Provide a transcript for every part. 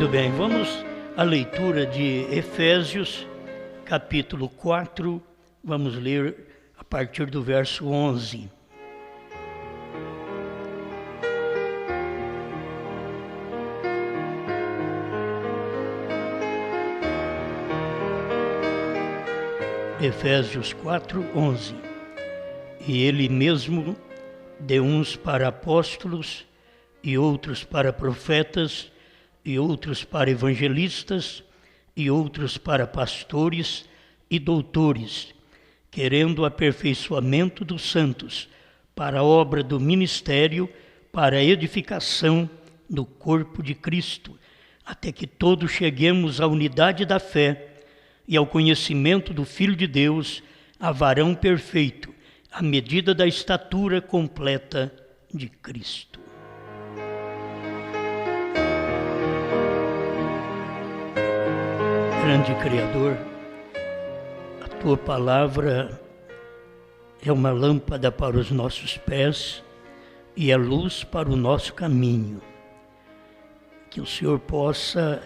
Muito bem, vamos à leitura de Efésios, capítulo 4, vamos ler a partir do verso 11. Efésios 4, 11. E ele mesmo deu uns para apóstolos, e outros para profetas, e outros para evangelistas, e outros para pastores e doutores, querendo o aperfeiçoamento dos santos, para a obra do ministério, para a edificação do corpo de Cristo, até que todos cheguemos à unidade da fé e ao conhecimento do Filho de Deus, a varão perfeito, à medida da estatura completa de Cristo. Grande Criador, a Tua palavra é uma lâmpada para os nossos pés e é luz para o nosso caminho. Que o Senhor possa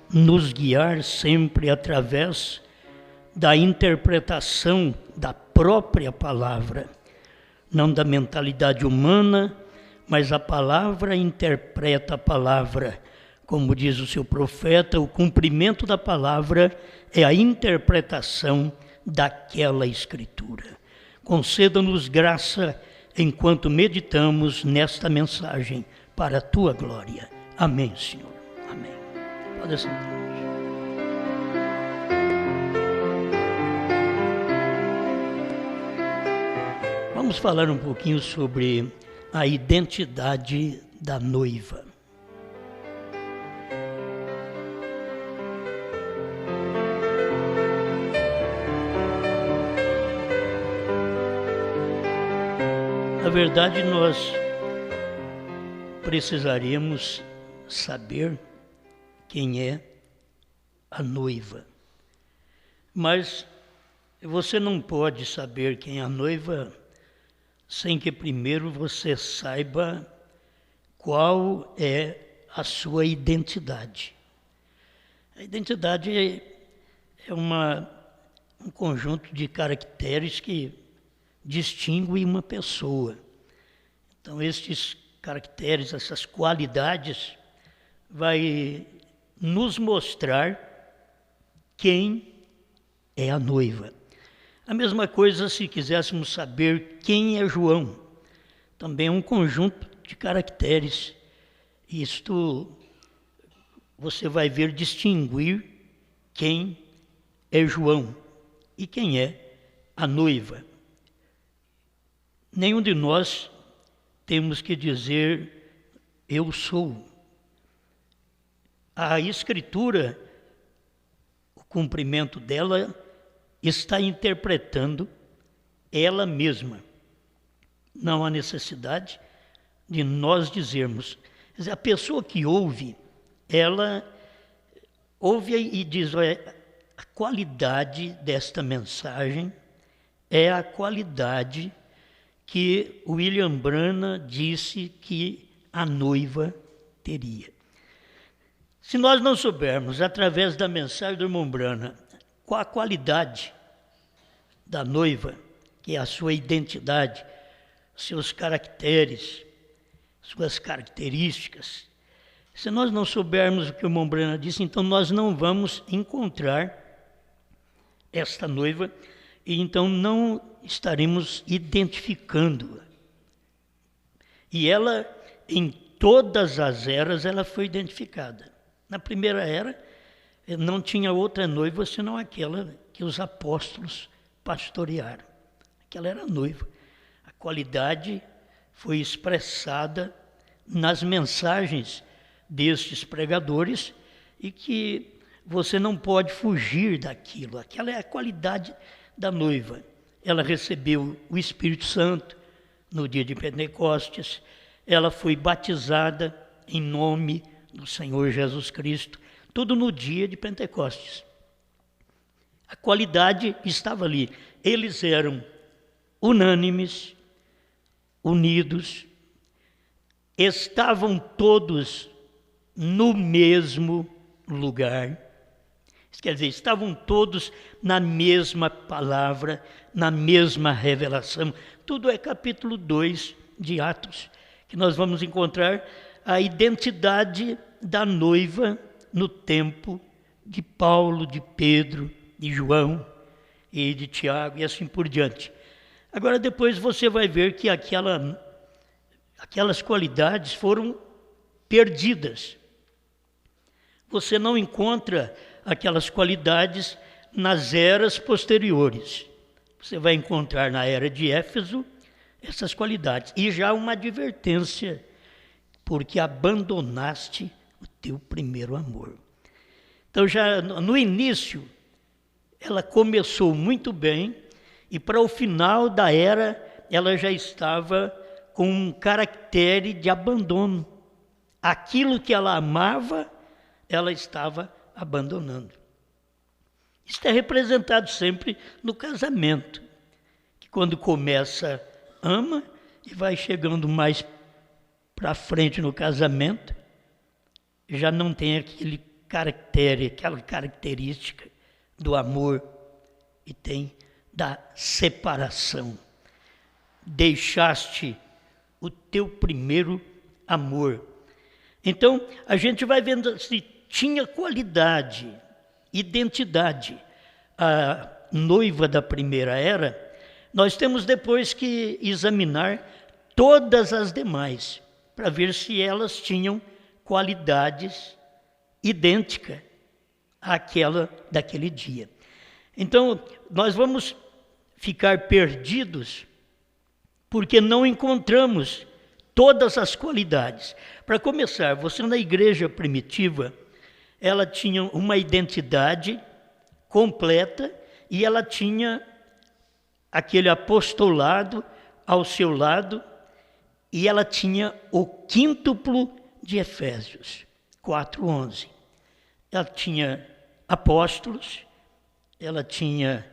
nos guiar sempre através da interpretação da própria palavra, não da mentalidade humana, mas a palavra interpreta a palavra. Como diz o seu profeta, o cumprimento da palavra é a interpretação daquela escritura. Conceda-nos graça enquanto meditamos nesta mensagem para a Tua glória. Amém, Senhor. Amém. Pode sentar. Vamos falar um pouquinho sobre a identidade da noiva. Na verdade, nós precisaríamos saber quem é a noiva. Mas você não pode saber quem é a noiva sem que primeiro você saiba qual é a sua identidade. A identidade é um conjunto de caracteres que distingue uma pessoa. Então, estes caracteres, essas qualidades, vai nos mostrar quem é a noiva. A mesma coisa se quiséssemos saber quem é João. Também é um conjunto de caracteres. Isto você vai ver distinguir quem é João e quem é a noiva. Nenhum de nós temos que dizer eu sou. A Escritura, o cumprimento dela, está interpretando ela mesma. Não há necessidade de nós dizermos. Quer dizer, a pessoa que ouve, ela ouve e diz, olha, a qualidade desta mensagem é a qualidade que William Branham disse que a noiva teria. Se nós não soubermos, através da mensagem do irmão Branham, qual a qualidade da noiva, que é a sua identidade, seus caracteres, suas características, se nós não soubermos o que o irmão Branham disse, então nós não vamos encontrar esta noiva e então não estaremos identificando-a. E ela, em todas as eras, ela foi identificada. Na primeira era, não tinha outra noiva senão aquela que os apóstolos pastorearam. Aquela era a noiva. A qualidade foi expressada nas mensagens destes pregadores e que você não pode fugir daquilo. Aquela é a qualidade da noiva. Ela recebeu o Espírito Santo no dia de Pentecostes, ela foi batizada em nome do Senhor Jesus Cristo, tudo no dia de Pentecostes. A qualidade estava ali. Eles eram unânimes, unidos, estavam todos no mesmo lugar. Isso quer dizer, estavam todos na mesma palavra, na mesma revelação. Tudo é capítulo 2 de Atos, que nós vamos encontrar a identidade da noiva no tempo de Paulo, de Pedro, de João e de Tiago e assim por diante. Agora depois você vai ver que aquelas qualidades foram perdidas. Você não encontra aquelas qualidades nas eras posteriores. Você vai encontrar na era de Éfeso essas qualidades. E já uma advertência, porque abandonaste o teu primeiro amor. Então já no início, ela começou muito bem, e para o final da era, ela já estava com um caractere de abandono. Aquilo que ela amava, ela estava abandonando. Isso é representado sempre no casamento, que quando começa, ama, e vai chegando mais para frente no casamento, já não tem aquele caractere, aquela característica do amor, e tem da separação. Deixaste o teu primeiro amor. Então, a gente vai vendo se tinha qualidade, identidade. A noiva da primeira era, nós temos depois que examinar todas as demais, para ver se elas tinham qualidades idênticas àquela daquele dia. Então, nós vamos ficar perdidos porque não encontramos todas as qualidades. Para começar, você na igreja primitiva, ela tinha uma identidade completa e ela tinha aquele apostolado ao seu lado e ela tinha o quíntuplo de Efésios 4:11. Ela tinha apóstolos, ela tinha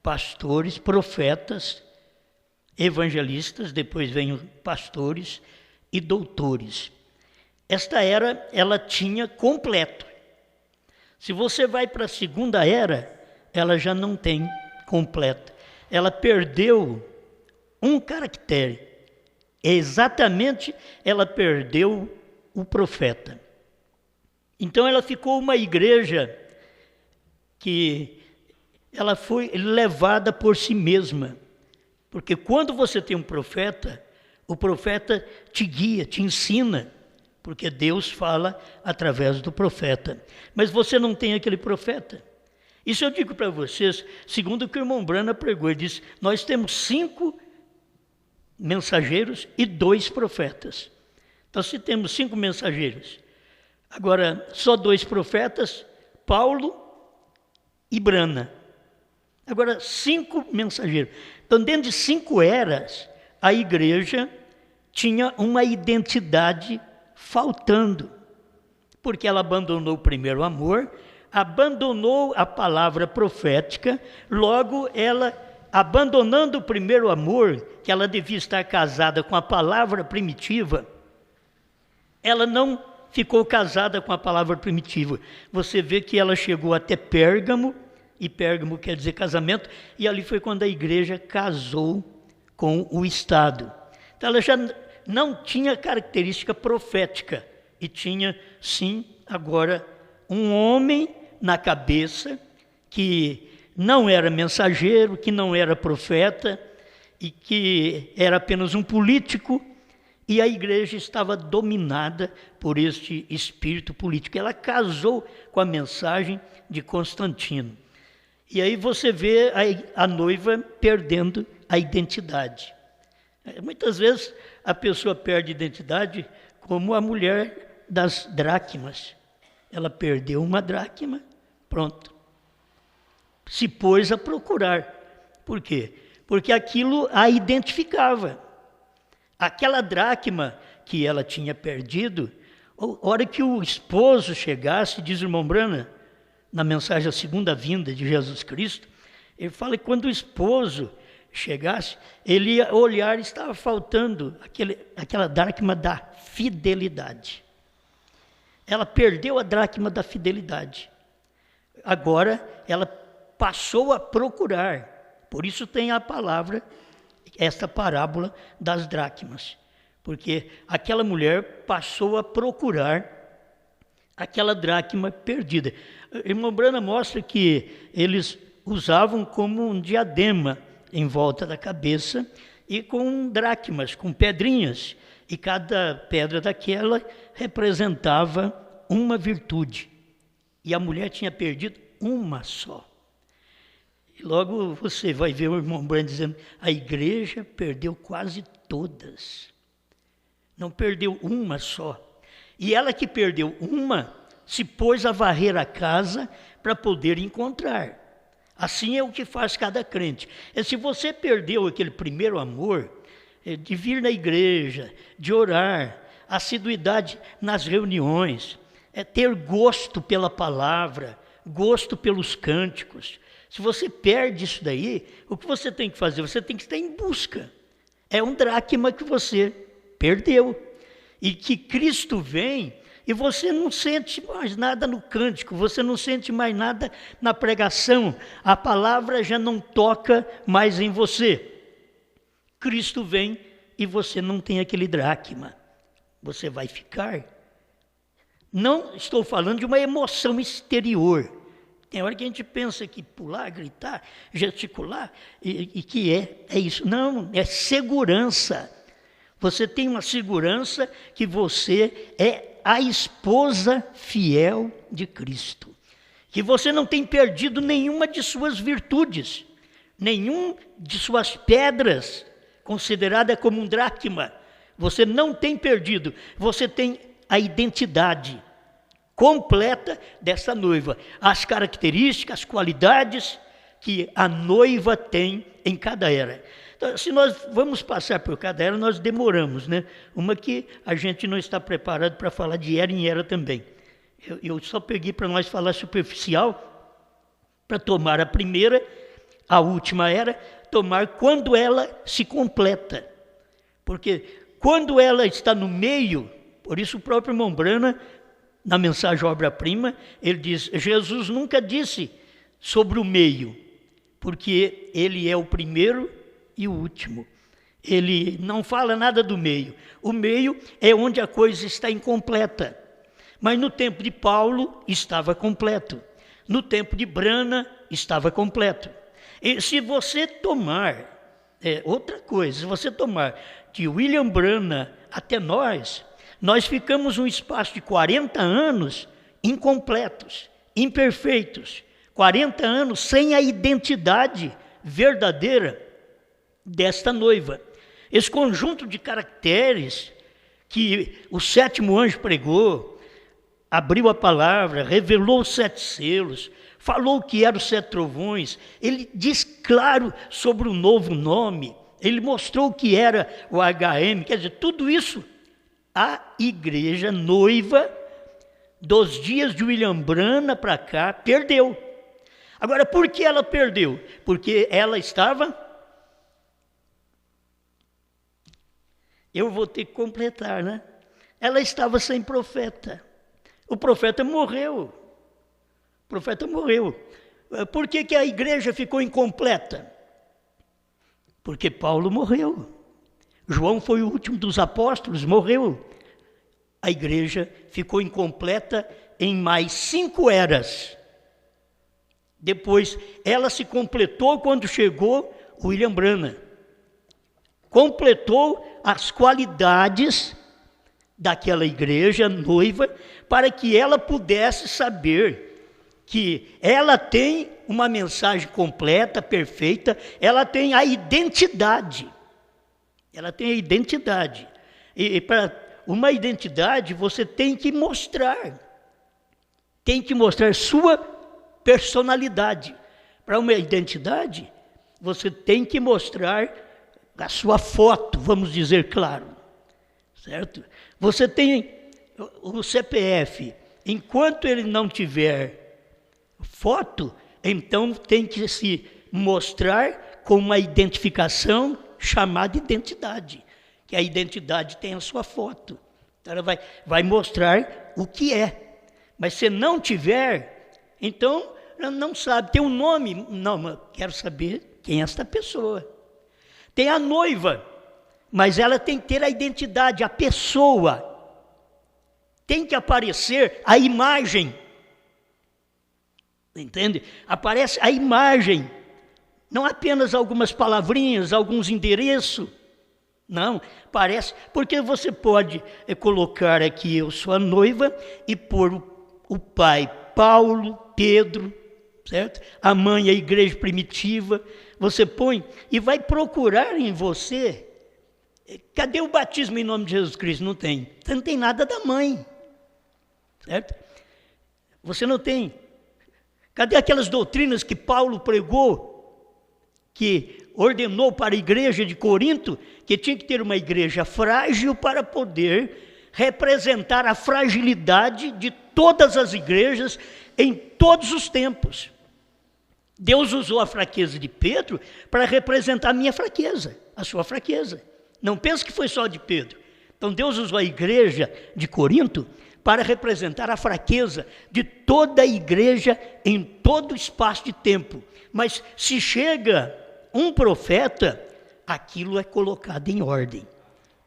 pastores, profetas, evangelistas, depois vêm pastores e doutores. Esta era, ela tinha completo. Se você vai para a segunda era, ela já não tem completa. Ela perdeu um caractere. Exatamente, ela perdeu o profeta. Então ela ficou uma igreja que ela foi levada por si mesma. Porque quando você tem um profeta, o profeta te guia, te ensina, porque Deus fala através do profeta. Mas você não tem aquele profeta. Isso eu digo para vocês, segundo o que o irmão Brana pregou, ele disse, nós temos 5 mensageiros e 2 profetas. Então, se temos 5 mensageiros, agora só 2 profetas, Paulo e Brana. Agora, 5 mensageiros. Então, dentro de 5 eras, a igreja tinha uma identidade faltando, porque ela abandonou o primeiro amor, abandonou a palavra profética, logo ela, abandonando o primeiro amor, que ela devia estar casada com a palavra primitiva, ela não ficou casada com a palavra primitiva. Você vê que ela chegou até Pérgamo, e Pérgamo quer dizer casamento, e ali foi quando a igreja casou com o Estado. Então ela já não tinha característica profética, e tinha, sim, agora, um homem na cabeça, que não era mensageiro, que não era profeta, e que era apenas um político, e a igreja estava dominada por este espírito político. Ela casou com a mensagem de Constantino. E aí você vê a noiva perdendo a identidade. Muitas vezes a pessoa perde a identidade, como a mulher das dracmas. Ela perdeu uma dracma, pronto. Se pôs a procurar. Por quê? Porque aquilo a identificava. Aquela dracma que ela tinha perdido, a hora que o esposo chegasse, diz o irmão Brana, na mensagem da segunda vinda de Jesus Cristo, ele fala que quando o esposo chegasse, ele ia olhar e estava faltando aquela dracma da fidelidade. ela perdeu a dracma da fidelidade. Agora ela passou a procurar. Por isso tem a palavra, esta parábola das dracmas. Porque aquela mulher passou a procurar aquela dracma perdida. Irmão Brana mostra que eles usavam como um diadema em volta da cabeça e com dracmas, com pedrinhas. E cada pedra daquela representava uma virtude. E a mulher tinha perdido uma só. E logo você vai ver o irmão Brana dizendo, a igreja perdeu quase todas. Não perdeu uma só. E ela que perdeu uma, se pôs a varrer a casa para poder encontrar. Assim é o que faz cada crente. Se você perdeu aquele primeiro amor, de vir na igreja, de orar, assiduidade nas reuniões, ter gosto pela palavra, gosto pelos cânticos. Se você perde isso daí, o que você tem que fazer? Você tem que estar em busca. É um dracma que você perdeu. E que Cristo vem e você não sente mais nada no cântico, você não sente mais nada na pregação, a palavra já não toca mais em você. Cristo vem e você não tem aquele dracma, você vai ficar. Não estou falando de uma emoção exterior. Tem hora que a gente pensa que pular, gritar, gesticular, e que é isso. Não, é segurança. Você tem uma segurança que você é a esposa fiel de Cristo. Que você não tem perdido nenhuma de suas virtudes, nenhum de suas pedras, considerada como um dracma. Você não tem perdido, você tem a identidade completa dessa noiva. As características, as qualidades que a noiva tem em cada era. Então, se nós vamos passar por cada era, nós demoramos, né? Uma que a gente não está preparado para falar de era em era também. Eu só peguei para nós falar superficial, para tomar a primeira, a última era, tomar quando ela se completa. Porque quando ela está no meio, por isso o próprio irmão Brana, na mensagem Obra-Prima, ele diz, Jesus nunca disse sobre o meio, porque ele é o primeiro e o último. Ele não fala nada do meio. O meio é onde a coisa está incompleta. Mas no tempo de Paulo estava completo. No tempo de Brana estava completo. E se você tomar, outra coisa, se você tomar de William Brana até nós ficamos um espaço de 40 anos incompletos, imperfeitos. 40 anos sem a identidade verdadeira desta noiva. Esse conjunto de caracteres que o sétimo anjo pregou, abriu a palavra, revelou os 7 selos, falou o que eram os 7 trovões, ele diz claro sobre o novo nome, ele mostrou o que era o HM, quer dizer, tudo isso a igreja noiva dos dias de William Brana para cá perdeu. Agora, por que ela perdeu? Porque ela estava... Eu vou ter que completar, né? Ela estava sem profeta. O profeta morreu. O profeta morreu. Por que a igreja ficou incompleta? Porque Paulo morreu. João foi o último dos apóstolos, morreu. A igreja ficou incompleta em mais 5 eras. Depois, ela se completou quando chegou William Brana. Completou as qualidades daquela igreja noiva para que ela pudesse saber que ela tem uma mensagem completa, perfeita, ela tem a identidade. Ela tem a identidade. E para uma identidade você tem que mostrar. Tem que mostrar sua personalidade. Para uma identidade, você tem que mostrar a sua foto, vamos dizer claro, certo? Você tem o CPF, enquanto ele não tiver foto, então tem que se mostrar com uma identificação chamada identidade, que a identidade tem a sua foto. Então ela vai mostrar o que é. Mas se não tiver, então não sabe. Tem um nome? Não, mas quero saber quem é esta pessoa. Tem a noiva, mas ela tem que ter a identidade, a pessoa. Tem que aparecer a imagem. Entende? Aparece a imagem. Não apenas algumas palavrinhas, alguns endereços. Não, parece, porque você pode colocar aqui, eu sou a noiva, e pôr o pai, Paulo, Pedro, certo? A mãe, a igreja primitiva, você põe e vai procurar em você, cadê o batismo em nome de Jesus Cristo? Não tem, você não tem nada da mãe, certo? Você não tem, cadê aquelas doutrinas que Paulo pregou, que ordenou para a igreja de Corinto, que tinha que ter uma igreja frágil para poder representar a fragilidade de todas as igrejas em todos os tempos. Deus usou a fraqueza de Pedro para representar a minha fraqueza, a sua fraqueza. Não pense que foi só de Pedro. Então Deus usou a igreja de Corinto para representar a fraqueza de toda a igreja em todo o espaço de tempo. Mas se chega um profeta, aquilo é colocado em ordem.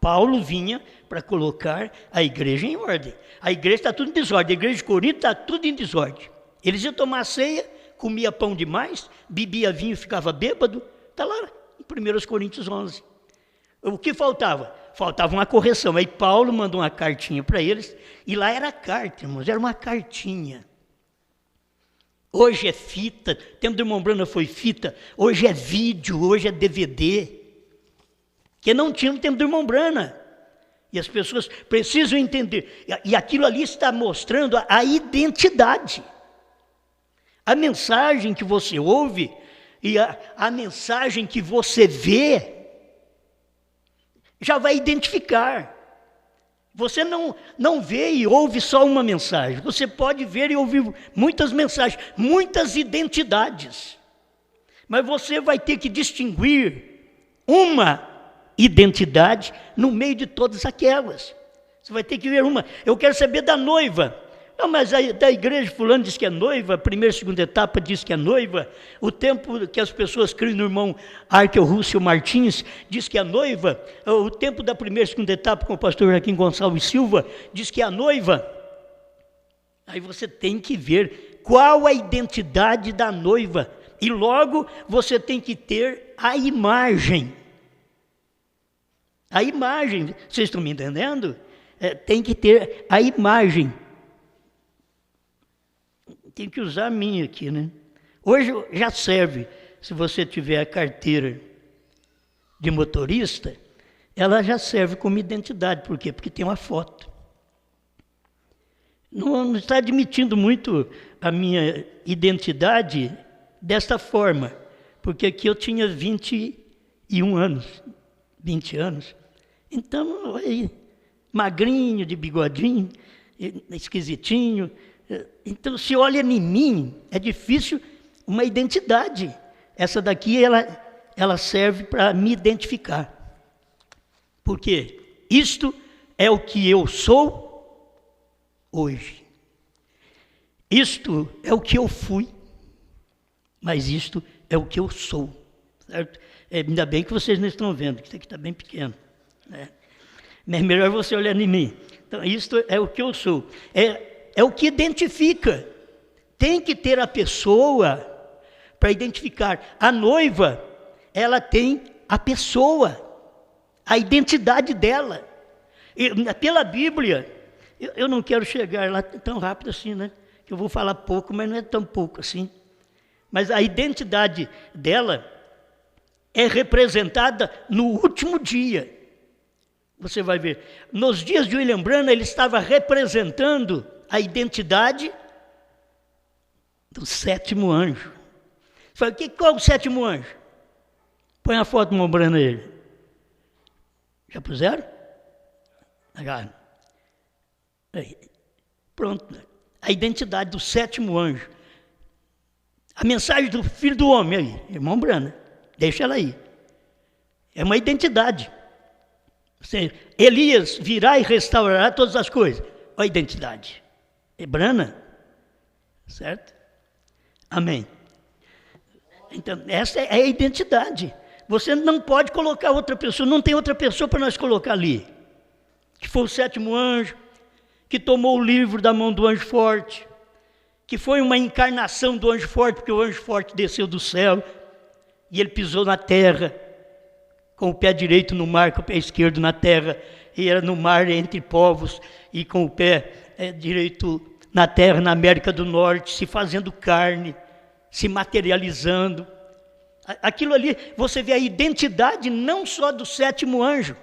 Paulo vinha para colocar a igreja em ordem. A igreja está tudo em desordem, a igreja de Corinto está tudo em desordem. Eles iam tomar ceia, comia pão demais, bebia vinho e ficava bêbado. Está lá em 1 Coríntios 11. O que faltava? Faltava uma correção. Aí Paulo mandou uma cartinha para eles, e lá era carta, irmãos, era uma cartinha. Hoje é fita, tempo do irmão Brana foi fita, hoje é vídeo, hoje é DVD. Que não tinha no tempo do irmão Brana. E as pessoas precisam entender. E aquilo ali está mostrando a identidade. A mensagem que você ouve e a mensagem que você vê já vai identificar. Você não vê e ouve só uma mensagem. Você pode ver e ouvir muitas mensagens, muitas identidades. Mas você vai ter que distinguir uma identidade no meio de todas aquelas. Você vai ter que ver uma. Eu quero saber da noiva. Não, mas da igreja fulano diz que é noiva, a primeira e segunda etapa diz que é noiva, o tempo que as pessoas criam no irmão Arkel Rússio Martins diz que é noiva, o tempo da primeira e segunda etapa com o pastor Joaquim Gonçalves Silva diz que é a noiva. Aí você tem que ver qual a identidade da noiva, e logo você tem que ter a imagem. A imagem, vocês estão me entendendo? Tem que ter a imagem. Tem que usar a minha aqui, né? Hoje já serve, se você tiver a carteira de motorista, ela já serve como identidade. Por quê? Porque tem uma foto. Não está admitindo muito a minha identidade desta forma, porque aqui eu tinha 21 anos, 20 anos. Então, aí, magrinho, de bigodinho, esquisitinho. Então, se olha em mim, é difícil uma identidade. Essa daqui, ela serve para me identificar. Por quê? Isto é o que eu sou hoje. Isto é o que eu fui, mas isto é o que eu sou. Certo? Ainda bem que vocês não estão vendo, que isso aqui está bem pequeno. Né? É melhor você olhar em mim. Então, isto é o que eu sou. É o que identifica. Tem que ter a pessoa para identificar. A noiva, ela tem a pessoa, a identidade dela. E, pela Bíblia, eu não quero chegar lá tão rápido assim, né? Que eu vou falar pouco, mas não é tão pouco assim. Mas a identidade dela é representada no último dia. Você vai ver. Nos dias de William Branham, ele estava representando a identidade do sétimo anjo. Você fala, qual é o sétimo anjo? Põe a foto do irmão Branham aí. Já puseram? Já. Aí. Pronto. A identidade do sétimo anjo. A mensagem do Filho do Homem aí, irmão Branham. Deixa ela aí. É uma identidade. Elias virá e restaurará todas as coisas. Olha a identidade. É Branham. Certo? Amém. Então, essa é a identidade. Você não pode colocar outra pessoa, não tem outra pessoa para nós colocar ali. Que foi o sétimo anjo, que tomou o livro da mão do anjo forte, que foi uma encarnação do anjo forte, porque o anjo forte desceu do céu e ele pisou na terra, com o pé direito no mar, com o pé esquerdo na terra, e era no mar entre povos, e com o pé direito na terra, na América do Norte, se fazendo carne, se materializando. Aquilo ali, você vê a identidade não só do sétimo anjo,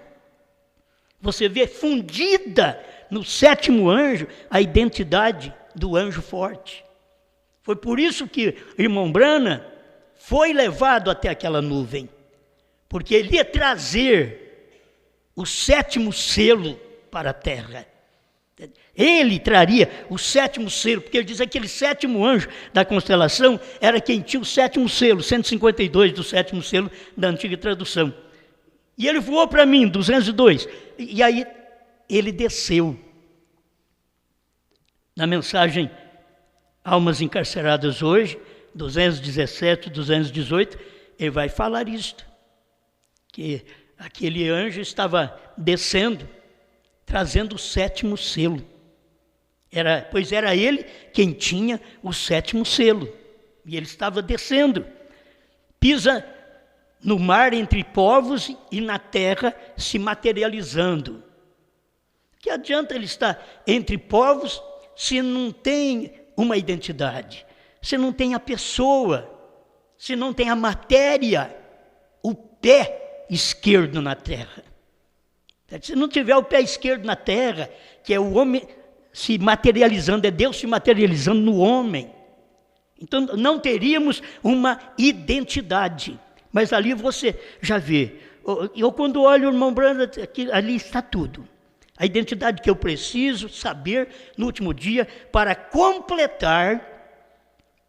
você vê fundida no sétimo anjo a identidade do anjo forte. Foi por isso que o irmão Branham foi levado até aquela nuvem, porque ele ia trazer o sétimo selo para a terra. Ele traria o sétimo selo, porque ele diz que aquele sétimo anjo da constelação era quem tinha o sétimo selo, 152 do sétimo selo da antiga tradução. E ele voou para mim, 202, e aí ele desceu. Na mensagem Almas Encarceradas hoje, 217, 218, ele vai falar isto, que aquele anjo estava descendo, trazendo o sétimo selo. Pois era ele quem tinha o sétimo selo. E ele estava descendo. Pisa no mar entre povos e na terra se materializando. Que adianta ele estar entre povos se não tem uma identidade, se não tem a pessoa, se não tem a matéria, o pé esquerdo na terra. Se não tiver o pé esquerdo na terra, que é o homem se materializando, é Deus se materializando no homem, então não teríamos uma identidade. Mas ali você já vê, eu quando olho o irmão Branham, ali está tudo. A identidade que eu preciso saber no último dia para completar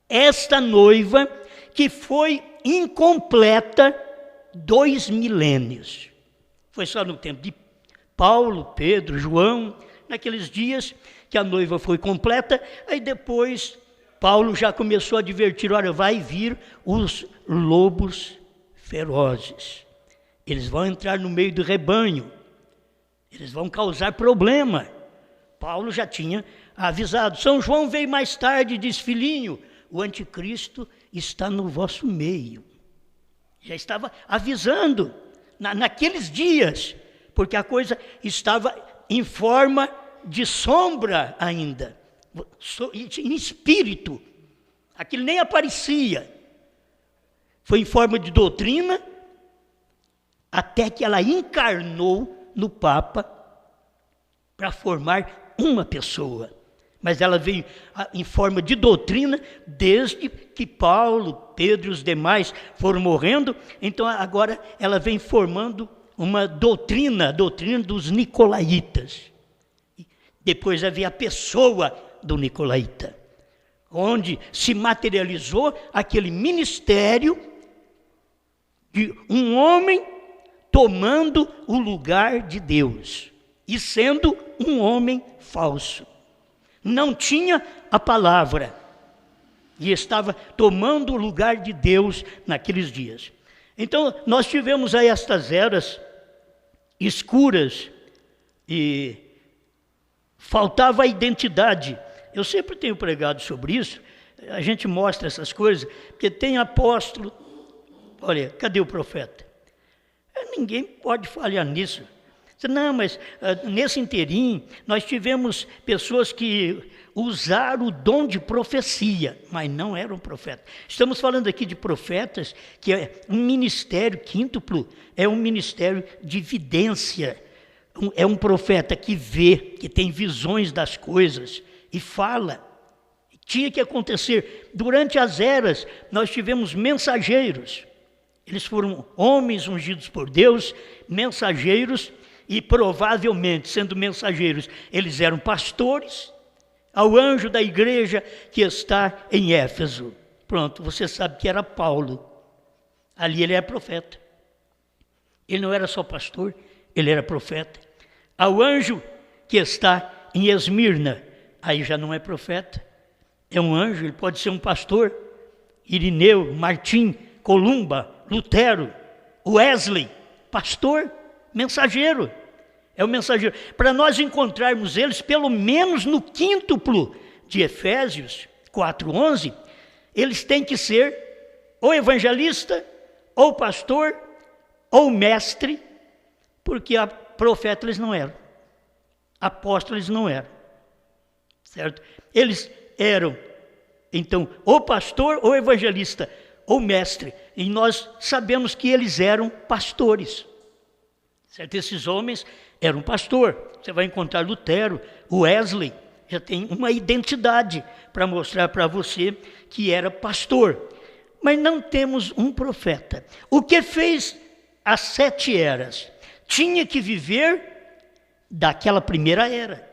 esta noiva que foi incompleta 2 milênios. Foi só no tempo de Paulo, Pedro, João, naqueles dias que a noiva foi completa, aí depois Paulo já começou a advertir, olha, vai vir os lobos ferozes. Eles vão entrar no meio do rebanho, eles vão causar problema. Paulo já tinha avisado. São João veio mais tarde e disse, filhinho, o anticristo está no vosso meio. Já estava avisando naqueles dias, porque a coisa estava em forma de sombra ainda, em espírito. Aquilo nem aparecia. Foi em forma de doutrina, até que ela encarnou no Papa para formar uma pessoa. Mas ela veio em forma de doutrina desde que Paulo, Pedro e os demais foram morrendo. Então agora ela vem formando uma doutrina, a doutrina dos nicolaítas. Depois havia a pessoa do nicolaíta, onde se materializou aquele ministério de um homem tomando o lugar de Deus e sendo um homem falso. Não tinha a palavra e estava tomando o lugar de Deus naqueles dias. Então, nós tivemos aí estas eras escuras e faltava a identidade. Eu sempre tenho pregado sobre isso, a gente mostra essas coisas, porque tem apóstolo, olha, cadê o profeta? Ninguém pode falhar nisso. Não, mas nesse inteirinho nós tivemos pessoas que usaram o dom de profecia, mas não eram profetas. Estamos falando aqui de profetas, que é um ministério quíntuplo, é um ministério de vidência. É um profeta que vê, que tem visões das coisas e fala. Tinha que acontecer. Durante as eras, nós tivemos mensageiros. Eles foram homens ungidos por Deus, mensageiros, e provavelmente, sendo mensageiros, eles eram pastores, ao anjo da igreja que está em Éfeso. Pronto, você sabe que era Paulo. Ali ele é profeta. Ele não era só pastor, ele era profeta. Ao anjo que está em Esmirna, aí já não é profeta, é um anjo, ele pode ser um pastor. Irineu, Martim, Columba, Lutero, Wesley, pastor, mensageiro. É o mensageiro. Para nós encontrarmos eles, pelo menos no quíntuplo de Efésios 4:11, eles têm que ser ou evangelista, ou pastor, ou mestre, porque profeta eles não eram, apóstolos eles não eram, certo? Eles eram, então, ou pastor, ou evangelista, ou mestre, e nós sabemos que eles eram pastores, certo? Esses homens eram pastor. Você vai encontrar Lutero, Wesley, já tem uma identidade para mostrar para você que era pastor. Mas não temos um profeta. O que fez as 7 eras? Tinha que viver daquela primeira era.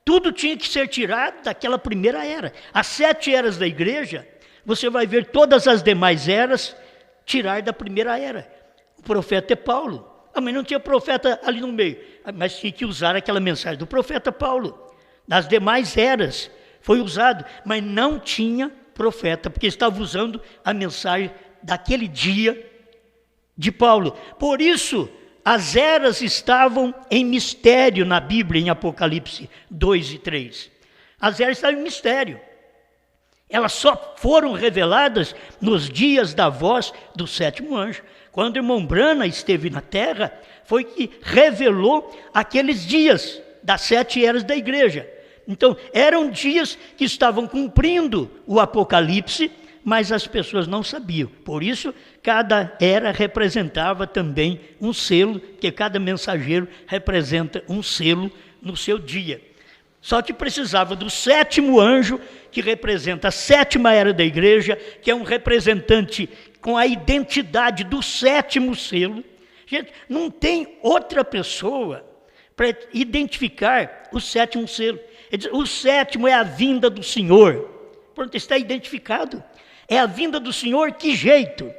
Tudo tinha que ser tirado daquela primeira era. As 7 eras da igreja, você vai ver todas as demais eras tirar da primeira era. O profeta é Paulo. Mas não tinha profeta ali no meio. Mas tinha que usar aquela mensagem do profeta Paulo. Nas demais eras foi usado, mas não tinha profeta, porque estava usando a mensagem daquele dia de Paulo. Por isso, as eras estavam em mistério na Bíblia, em Apocalipse 2 e 3. As eras estavam em mistério. Elas só foram reveladas nos dias da voz do 7º anjo. Quando o irmão Branham esteve na terra, foi que revelou aqueles dias das 7 eras da igreja. Então, eram dias que estavam cumprindo o Apocalipse, mas as pessoas não sabiam. Por isso, cada era representava também um selo, que cada mensageiro representa um selo no seu dia. Só que precisava do 7º anjo, que representa a 7ª era da igreja, que é um representante com a identidade do 7º selo. Gente, não tem outra pessoa para identificar o 7º selo. O 7º é a vinda do Senhor. Pronto, está identificado. É a vinda do Senhor, que jeito?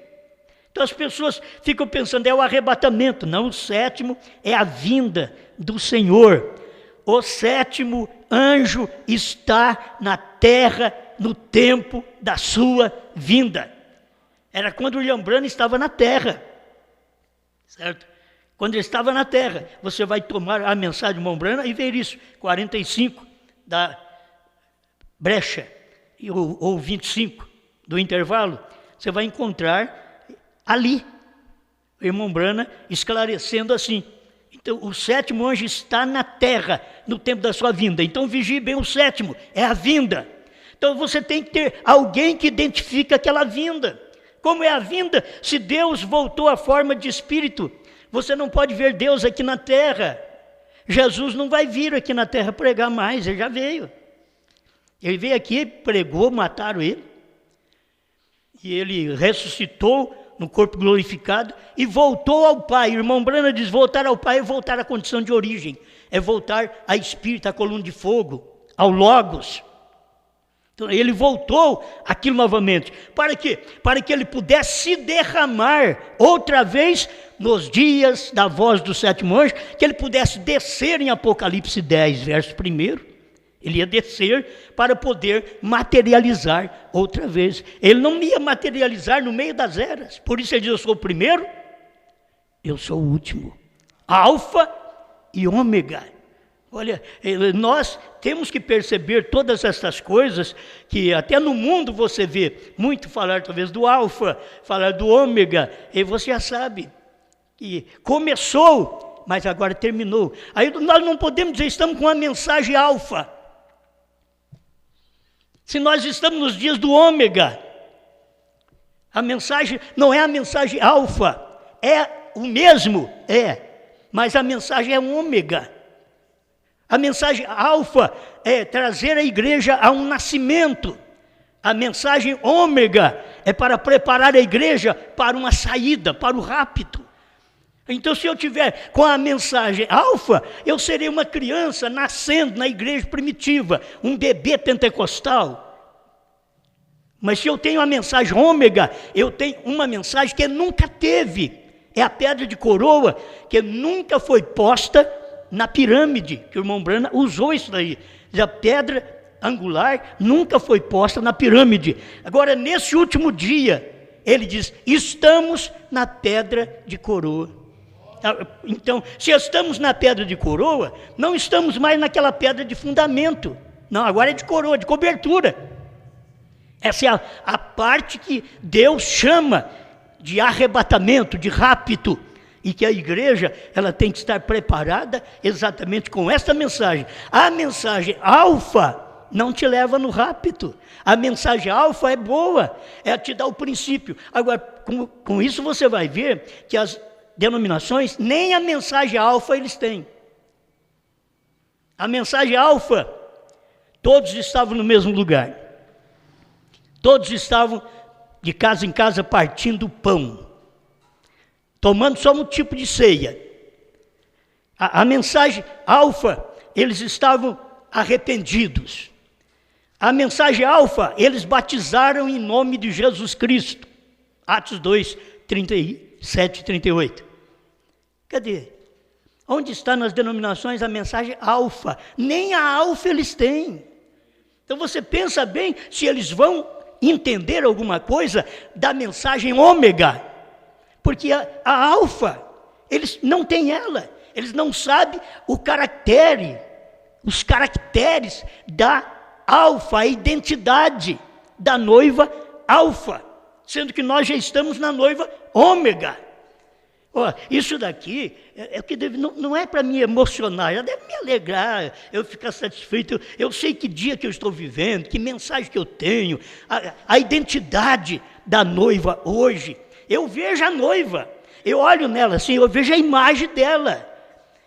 Então as pessoas ficam pensando, é o arrebatamento. Não, o 7º é a vinda do Senhor. O 7º anjo está na terra no tempo da sua vinda. Era quando o William Branham estava na terra, certo? Quando ele estava na terra, você vai tomar a mensagem do irmão Branham e ver isso, 45 da brecha, ou 25 do intervalo, você vai encontrar ali o irmão Branham esclarecendo assim. Então, o 7º anjo está na terra no tempo da sua vinda. Então, vigie bem o 7º, é a vinda. Então, você tem que ter alguém que identifica aquela vinda. Como é a vinda? Se Deus voltou à forma de espírito, você não pode ver Deus aqui na terra. Jesus não vai vir aqui na terra pregar mais, ele já veio. Ele veio aqui, pregou, mataram ele. E ele ressuscitou no corpo glorificado e voltou ao Pai. O irmão Branham diz, voltar ao Pai é voltar à condição de origem. É voltar a espírito, à coluna de fogo, ao Logos. Então, ele voltou aquilo novamente. Para quê? Para que ele pudesse se derramar outra vez nos dias da voz do 7º anjo, que ele pudesse descer em Apocalipse 10, verso 1. Ele ia descer para poder materializar outra vez. Ele não ia materializar no meio das eras. Por isso ele diz, eu sou o primeiro, eu sou o último. Alfa e ômega. Olha, nós temos que perceber todas essas coisas, que até no mundo você vê muito falar talvez do alfa, falar do ômega, e você já sabe que começou, mas agora terminou. Aí nós não podemos dizer, estamos com uma mensagem alfa. Se nós estamos nos dias do ômega, a mensagem não é a mensagem alfa, é o mesmo, mas a mensagem é um ômega. A mensagem alfa é trazer a igreja a um nascimento. A mensagem ômega é para preparar a igreja para uma saída, para o rapto. Então, se eu tiver com a mensagem alfa, eu serei uma criança nascendo na igreja primitiva, um bebê pentecostal. Mas se eu tenho a mensagem ômega, eu tenho uma mensagem que nunca teve. É a pedra de coroa que nunca foi posta na pirâmide, que o irmão Branham usou isso daí. A pedra angular nunca foi posta na pirâmide. Agora, nesse último dia, ele diz, estamos na pedra de coroa. Então, se estamos na pedra de coroa, não estamos mais naquela pedra de fundamento. Não, agora é de coroa, de cobertura. Essa é a parte que Deus chama de arrebatamento, de rapto. E que a igreja, ela tem que estar preparada exatamente com esta mensagem. A mensagem alfa não te leva no rapto. A mensagem alfa é boa, é te dar o princípio. Agora, com isso você vai ver que as denominações, nem a mensagem alfa eles têm. A mensagem alfa, todos estavam no mesmo lugar. Todos estavam de casa em casa partindo o pão, tomando só um tipo de ceia. A mensagem alfa, eles estavam arrependidos. A mensagem alfa, eles batizaram em nome de Jesus Cristo. Atos 2, 37 e 38. Cadê? Onde está nas denominações a mensagem alfa? Nem a alfa eles têm. Então você pensa bem se eles vão entender alguma coisa da mensagem ômega. Porque a alfa, eles não têm ela. Eles não sabem os caracteres da alfa, a identidade da noiva alfa. Sendo que nós já estamos na noiva ômega. Isso daqui é que não é para me emocionar, já deve me alegrar, eu ficar satisfeito. Eu sei que dia que eu estou vivendo, que mensagem que eu tenho, a identidade da noiva hoje. Eu vejo a noiva, eu olho nela assim, eu vejo a imagem dela.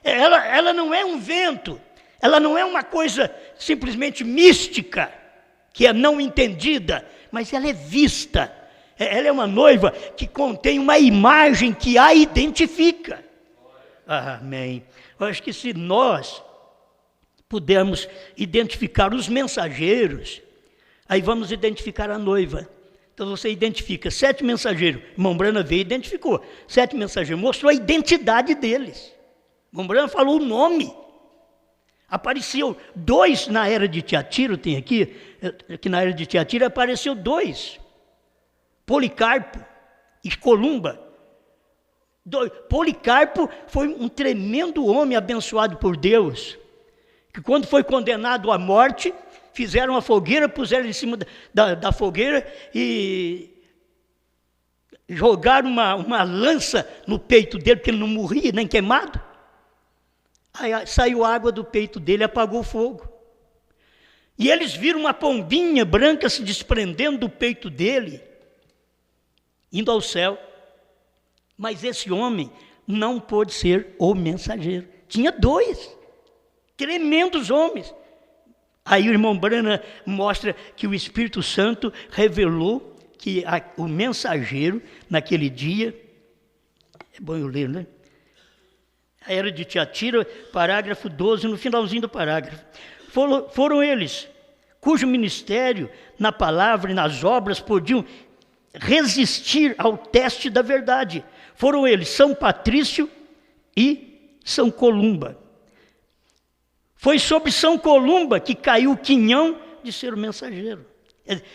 Ela não é um vento, ela não é uma coisa simplesmente mística, que é não entendida, mas ela é vista. Ela é uma noiva que contém uma imagem que a identifica. Amém. Eu acho que se nós pudermos identificar os mensageiros, aí vamos identificar a noiva. Então você identifica 7 mensageiros. Irmão Brana veio e identificou. 7 mensageiros, mostrou a identidade deles. Irmão Brana falou o nome. Apareceu 2 na era de Tiatira, tem aqui, que na era de Tiatira apareceu 2. Policarpo e Columba. Policarpo foi um tremendo homem abençoado por Deus, que quando foi condenado à morte, fizeram uma fogueira, puseram em cima da fogueira e jogaram uma lança no peito dele, porque ele não morria, nem queimado. Aí saiu água do peito dele, apagou o fogo. E eles viram uma pombinha branca se desprendendo do peito dele, indo ao céu. Mas esse homem não pôde ser o mensageiro. Tinha 2 tremendos homens. Aí o irmão Brana mostra que o Espírito Santo revelou que o mensageiro, naquele dia, é bom eu ler, né? A era de Tiatira, parágrafo 12, no finalzinho do parágrafo. Foram eles, cujo ministério, na palavra e nas obras, podiam resistir ao teste da verdade. Foram eles São Patrício e São Columba. Foi sobre São Columba que caiu o quinhão de ser o mensageiro.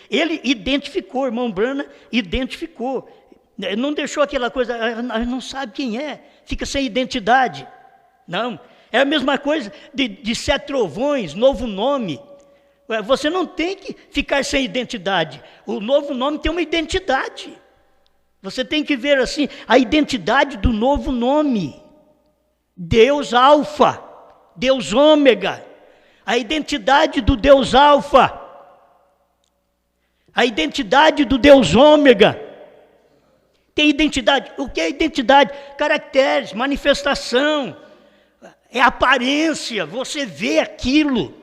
Ele identificou, irmão Brana identificou. Não deixou aquela coisa, não sabe quem é, fica sem identidade. Não, é a mesma coisa de 7 trovões, novo nome. Você não tem que ficar sem identidade. O novo nome tem uma identidade. Você tem que ver assim, a identidade do novo nome. Deus Alfa, Deus Ômega. A identidade do Deus Alfa. A identidade do Deus Ômega. Tem identidade. O que é identidade? Caracteres, manifestação. É aparência, você vê aquilo.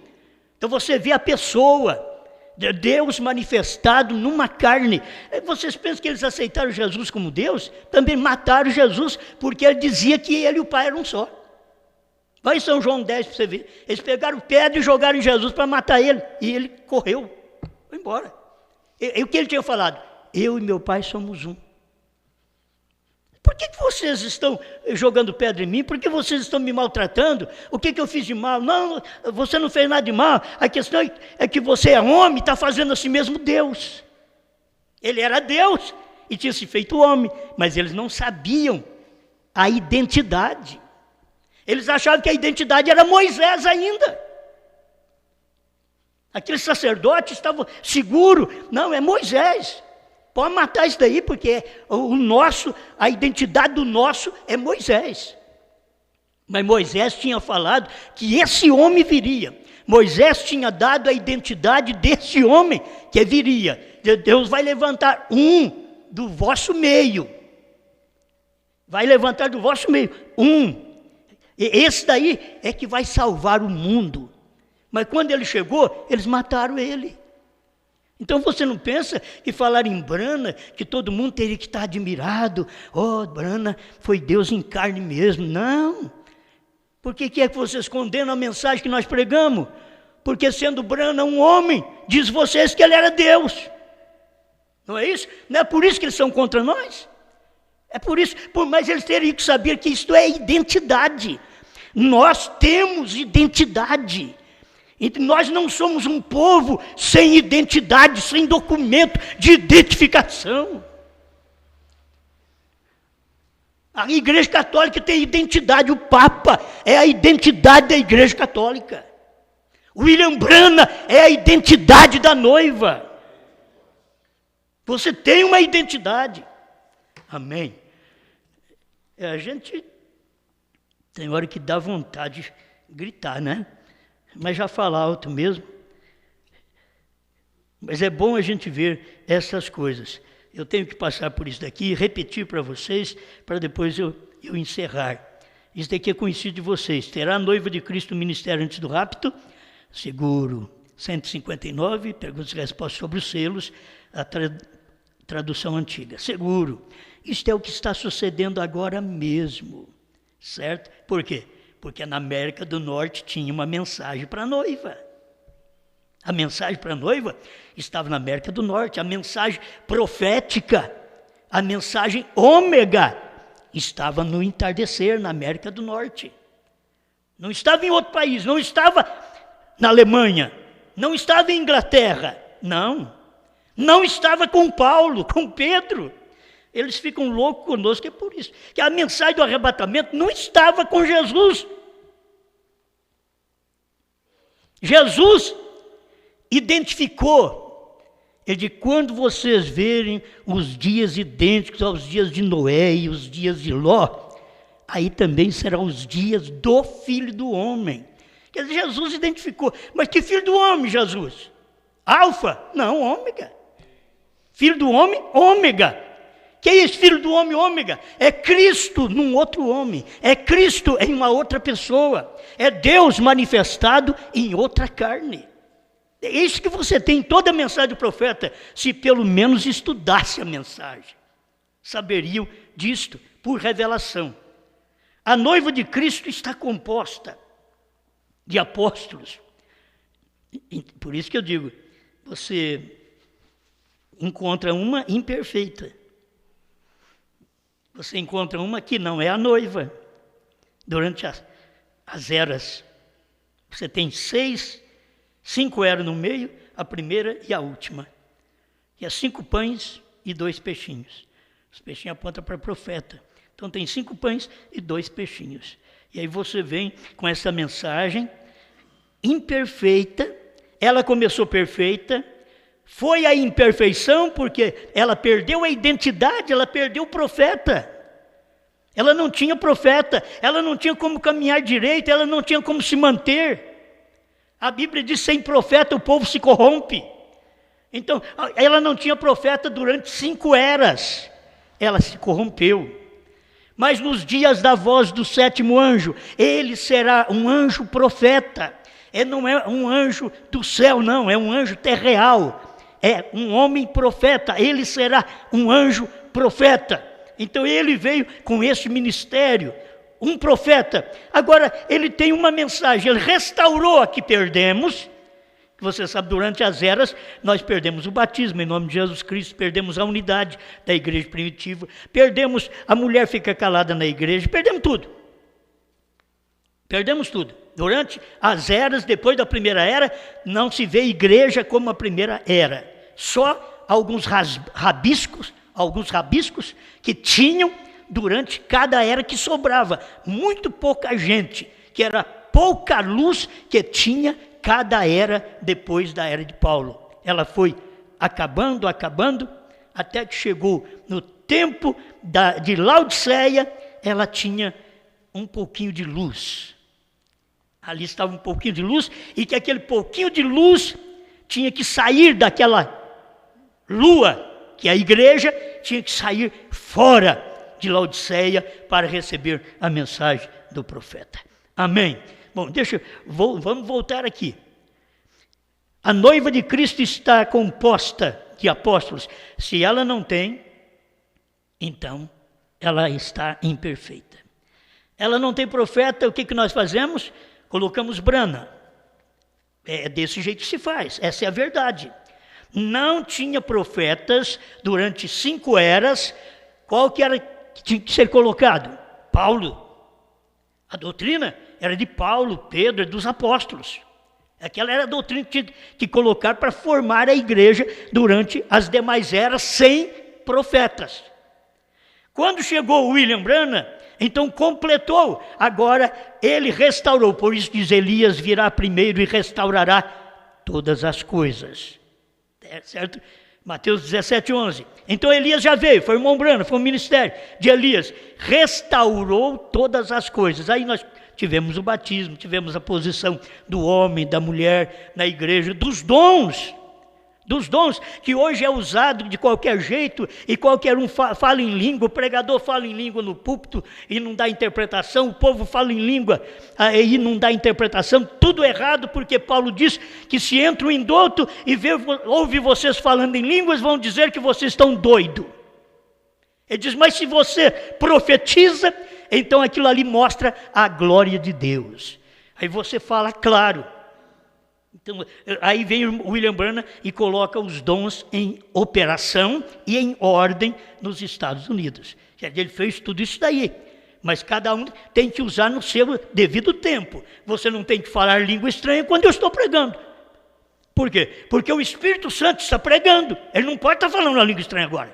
Então você vê a pessoa, Deus manifestado numa carne. Vocês pensam que eles aceitaram Jesus como Deus? Também mataram Jesus, porque ele dizia que ele e o Pai eram um só. Vai em São João 10 para você ver. Eles pegaram pedra e jogaram em Jesus para matar ele. E ele correu, foi embora. E o que ele tinha falado? Eu e meu Pai somos um. Por que vocês estão jogando pedra em mim? Por que vocês estão me maltratando? O que eu fiz de mal? Não, você não fez nada de mal. A questão é que você é homem e está fazendo a si mesmo Deus. Ele era Deus e tinha se feito homem, mas eles não sabiam a identidade. Eles achavam que a identidade era Moisés ainda. Aquele sacerdote estava seguro. Não, é Moisés. Pode matar isso daí, porque a identidade do nosso é Moisés. Mas Moisés tinha falado que esse homem viria. Moisés tinha dado a identidade desse homem que viria. Deus vai levantar um do vosso meio. Vai levantar do vosso meio um. E esse daí é que vai salvar o mundo. Mas quando ele chegou, eles mataram ele. Então você não pensa que falar em Brana, que todo mundo teria que estar admirado. Oh, Brana foi Deus em carne mesmo. Não. Por que é que vocês condenam a mensagem que nós pregamos? Porque sendo Brana um homem, diz vocês que ele era Deus. Não é isso? Não é por isso que eles são contra nós? É por isso, mas eles teriam que saber que isto é identidade. Nós temos identidade. Nós não somos um povo sem identidade, sem documento de identificação. A Igreja Católica tem identidade, o Papa é a identidade da Igreja Católica. William Brana é a identidade da noiva. Você tem uma identidade. Amém. A gente tem hora que dá vontade de gritar, né? Mas já fala alto mesmo. Mas é bom a gente ver essas coisas. Eu tenho que passar por isso daqui e repetir para vocês, para depois eu encerrar. Isso daqui é conhecido de vocês. Terá a noiva de Cristo ministério antes do rapto? Seguro. 159, perguntas e respostas sobre os selos, a tradução antiga. Seguro. Isto é o que está sucedendo agora mesmo. Certo? Por quê? Porque na América do Norte tinha uma mensagem para a noiva. A mensagem para a noiva estava na América do Norte. A mensagem profética, a mensagem ômega, estava no entardecer, na América do Norte. Não estava em outro país, não estava na Alemanha, não estava em Inglaterra, não. Não estava com Paulo, com Pedro. Eles ficam loucos conosco, é por isso. Que a mensagem do arrebatamento não estava com Jesus. Jesus identificou, ele disse, quando vocês verem os dias idênticos aos dias de Noé e os dias de Ló, aí também serão os dias do Filho do Homem. Quer dizer, Jesus identificou. Mas que Filho do Homem, Jesus? Alfa? Não, ômega. Filho do Homem, ômega. Que é esse Filho do Homem, ômega? É Cristo num outro homem. É Cristo em uma outra pessoa. É Deus manifestado em outra carne. É isso que você tem em toda a mensagem do profeta. Se pelo menos estudasse a mensagem, saberiam disto por revelação. A noiva de Cristo está composta de apóstolos. Por isso que eu digo, você encontra uma imperfeita. Você encontra uma que não é a noiva. Durante as eras, você tem 5 eras no meio, a primeira e a última. E 5 pães e 2 peixinhos. Os peixinhos apontam para o profeta. Então tem 5 pães e 2 peixinhos. E aí você vem com essa mensagem imperfeita. Ela começou perfeita. Foi a imperfeição porque ela perdeu a identidade, ela perdeu o profeta. Ela não tinha profeta, ela não tinha como caminhar direito, ela não tinha como se manter. A Bíblia diz, sem profeta o povo se corrompe. Então, ela não tinha profeta durante 5 eras. Ela se corrompeu. Mas nos dias da voz do 7º anjo, ele será um anjo profeta. Não é um anjo do céu, não, é um anjo terreal. É um homem profeta, ele será um anjo profeta. Então ele veio com esse ministério, um profeta. Agora ele tem uma mensagem, ele restaurou a que perdemos. Você sabe, durante as eras, nós perdemos o batismo em nome de Jesus Cristo, perdemos a unidade da igreja primitiva, perdemos a mulher fica calada na igreja, perdemos tudo. Perdemos tudo. Durante as eras, depois da primeira era, não se vê igreja como a primeira era. Só alguns rabiscos que tinham durante cada era que sobrava. Muito pouca gente, que era pouca luz que tinha cada era depois da era de Paulo. Ela foi acabando, até que chegou no tempo de Laodiceia, ela tinha um pouquinho de luz. Ali estava um pouquinho de luz, e que aquele pouquinho de luz tinha que sair daquela lua, que a igreja tinha que sair fora de Laodiceia para receber a mensagem do profeta. Amém. Bom, vamos voltar aqui. A noiva de Cristo está composta de apóstolos. Se ela não tem, então ela está imperfeita. Ela não tem profeta, o que nós fazemos? Colocamos Brana. É desse jeito que se faz, essa é a verdade. Não tinha profetas durante 5 eras. Qual que era que tinha que ser colocado? Paulo. A doutrina era de Paulo, Pedro, dos apóstolos. Aquela era a doutrina que tinha que colocar para formar a igreja durante as demais eras sem profetas. Quando chegou William Branham, então completou. Agora ele restaurou. Por isso diz: Elias virá primeiro e restaurará todas as coisas. É certo? Mateus 17:11. Então Elias já veio, foi o irmão Branham, foi o ministério de Elias. Restaurou todas as coisas. Aí nós tivemos o batismo, tivemos a posição do homem, da mulher na igreja, dos dons, que hoje é usado de qualquer jeito, e qualquer um fala em língua, o pregador fala em língua no púlpito e não dá interpretação, o povo fala em língua e não dá interpretação, tudo errado, porque Paulo diz que se entra um indulto e ouve vocês falando em línguas, vão dizer que vocês estão doidos. Ele diz: mas se você profetiza, então aquilo ali mostra a glória de Deus. Aí você fala claro. Então, aí vem o William Branham e coloca os dons em operação e em ordem nos Estados Unidos. Ele fez tudo isso daí, mas cada um tem que usar no seu devido tempo. Você não tem que falar língua estranha quando eu estou pregando. Por quê? Porque o Espírito Santo está pregando. Ele não pode estar falando a língua estranha agora.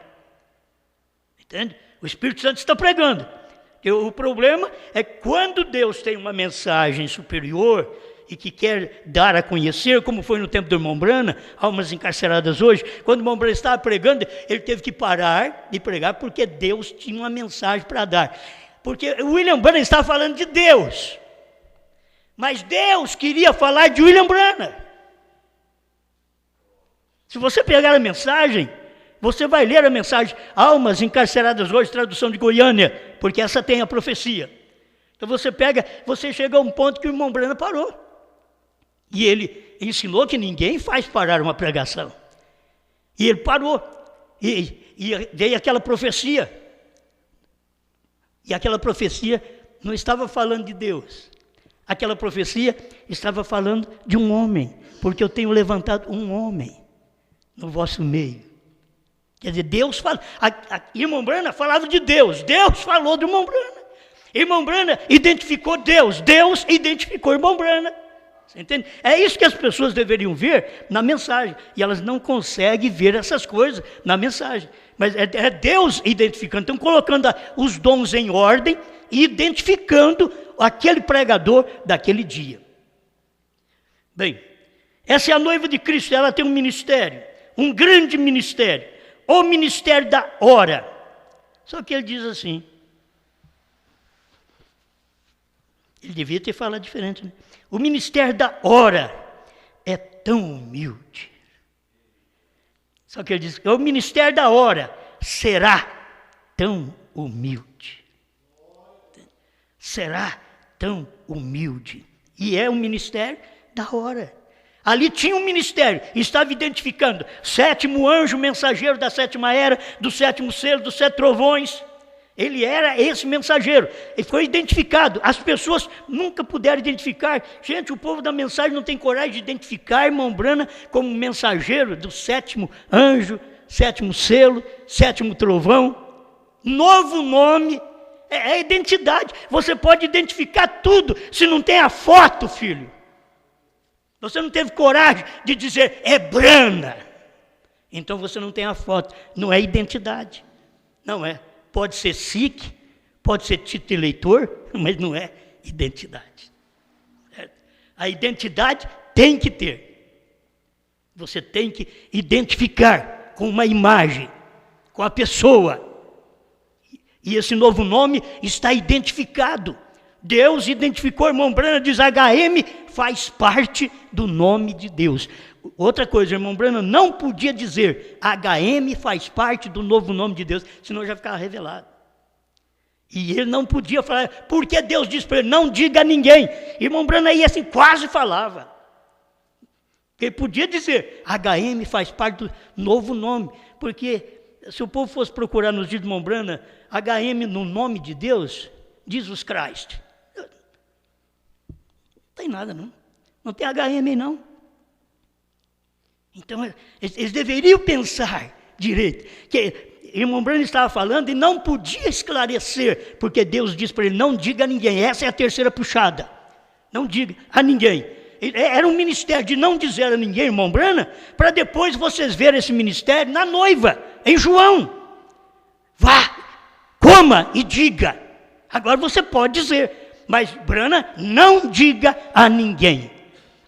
Entende? O Espírito Santo está pregando. O problema é quando Deus tem uma mensagem superior e que quer dar a conhecer, como foi no tempo do irmão Branham, almas encarceradas hoje. Quando o irmão Branham estava pregando, ele teve que parar de pregar, porque Deus tinha uma mensagem para dar. Porque o William Branham estava falando de Deus, mas Deus queria falar de William Branham. Se você pegar a mensagem, você vai ler a mensagem Almas Encarceradas Hoje, tradução de Goiânia, porque essa tem a profecia. Então você chega a um ponto que o irmão Branham parou. E ele ensinou que ninguém faz parar uma pregação. E ele parou. E veio aquela profecia. E aquela profecia não estava falando de Deus. Aquela profecia estava falando de um homem. Porque eu tenho levantado um homem no vosso meio. Quer dizer, Deus fala. Irmão Branham falava de Deus. Deus falou do irmão Branham. Irmão Branham identificou Deus. Deus identificou o irmão Branham. Você entende? É isso que as pessoas deveriam ver na mensagem. E elas não conseguem ver essas coisas na mensagem. Mas é Deus identificando. Então, colocando os dons em ordem e identificando aquele pregador daquele dia. Bem, essa é a noiva de Cristo. Ela tem um ministério, um grande ministério. O ministério da hora. Só que ele diz assim. Ele devia ter falado diferente, né? O ministério da hora é tão humilde. Só que ele diz, o ministério da hora será tão humilde. Será tão humilde. E é o ministério da hora. Ali tinha um ministério, estava identificando, 7º anjo mensageiro da 7ª era, do 7º selo, dos 7 trovões. Ele era esse mensageiro, ele foi identificado. As pessoas nunca puderam identificar. Gente, o povo da mensagem não tem coragem de identificar irmão Branham como mensageiro do 7º anjo, 7º selo, 7º trovão. Novo nome, é identidade. Você pode identificar tudo, se não tem a foto, filho. Você não teve coragem de dizer, é Branham. Então você não tem a foto, não é identidade. Não é. Pode ser SIC, pode ser título eleitor, mas não é identidade. A identidade tem que ter. Você tem que identificar com uma imagem, com a pessoa. E esse novo nome está identificado. Deus identificou, irmão Branham diz, HM faz parte do nome de Deus. Outra coisa, irmão Branham não podia dizer HM faz parte do novo nome de Deus, senão já ficava revelado. E ele não podia falar, porque Deus disse para ele, não diga a ninguém. Irmão Branham aí assim quase falava. Ele podia dizer, HM faz parte do novo nome, porque se o povo fosse procurar nos dias de irmão Branham, HM no nome de Deus, Jesus Christ. Não tem nada não, não tem HM não. Então, eles deveriam pensar direito, que irmão Branham estava falando e não podia esclarecer, porque Deus disse para ele, não diga a ninguém, essa é a terceira puxada, não diga a ninguém. Era um ministério de não dizer a ninguém, irmão Branham, para depois vocês verem esse ministério na noiva, em João. Vá, coma e diga. Agora você pode dizer, mas Branham, não diga a ninguém.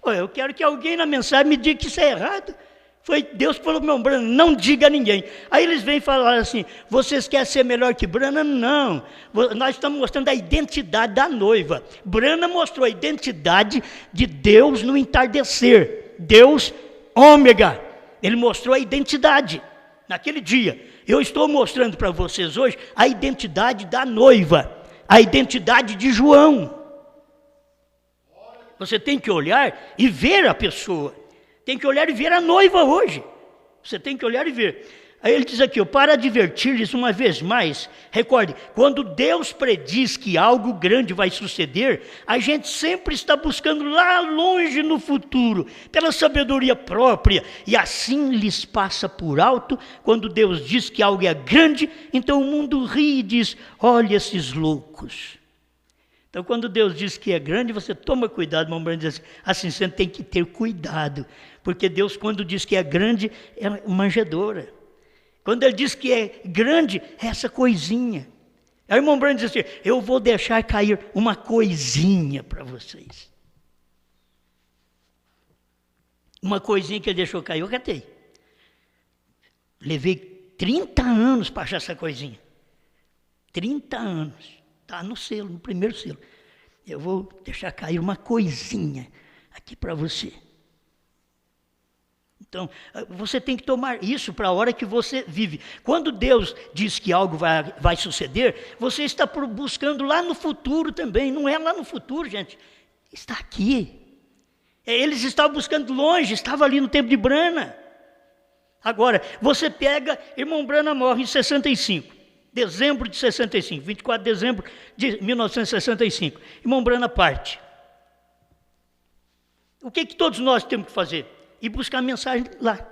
Eu quero que alguém na mensagem me diga que isso é errado. Foi Deus que falou para o irmão Branham, não diga a ninguém. Aí eles vêm falar assim, vocês querem ser melhor que Branham? Não, nós estamos mostrando a identidade da noiva. Branham mostrou a identidade de Deus no entardecer. Deus, ômega. Ele mostrou a identidade naquele dia. Eu estou mostrando para vocês hoje a identidade da noiva, a identidade de João. Você tem que olhar e ver a pessoa. Tem que olhar e ver a noiva hoje. Você tem que olhar e ver. Aí ele diz aqui, para advertir-lhes uma vez mais, recorde, quando Deus prediz que algo grande vai suceder, a gente sempre está buscando lá longe no futuro, pela sabedoria própria, e assim lhes passa por alto, quando Deus diz que algo é grande, então o mundo ri e diz, olha esses loucos. Então, quando Deus diz que é grande, você toma cuidado, irmão Branham diz assim, você tem que ter cuidado, porque Deus, quando diz que é grande, é manjedoura. Quando Ele diz que é grande, é essa coisinha. Aí o irmão Branham diz assim, eu vou deixar cair uma coisinha para vocês. Uma coisinha que Ele deixou cair, eu catei. Levei 30 anos para achar essa coisinha. 30 anos. Está no selo, no primeiro selo. Eu vou deixar cair uma coisinha aqui para você. Então, você tem que tomar isso para a hora que você vive. Quando Deus diz que algo vai suceder, você está buscando lá no futuro também. Não é lá no futuro, gente. Está aqui. Eles estavam buscando longe, estava ali no tempo de Branham. Agora, você pega, irmão Branham morre em 65. Dezembro de 65, 24 de dezembro de 1965. Irmão Branham parte. O que todos nós temos que fazer? Ir buscar a mensagem lá.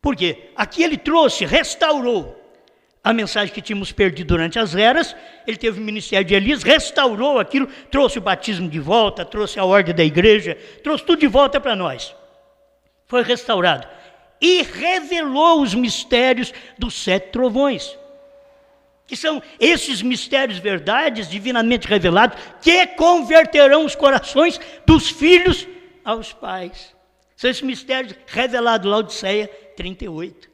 Por quê? Aqui ele trouxe, restaurou a mensagem que tínhamos perdido durante as eras. Ele teve o ministério de Elias, restaurou aquilo, trouxe o batismo de volta, trouxe a ordem da igreja, trouxe tudo de volta para nós. Foi restaurado. E revelou os mistérios dos 7 trovões, que são esses mistérios, verdades, divinamente revelados, que converterão os corações dos filhos aos pais. São esses mistérios revelados lá, Laodiceia 38.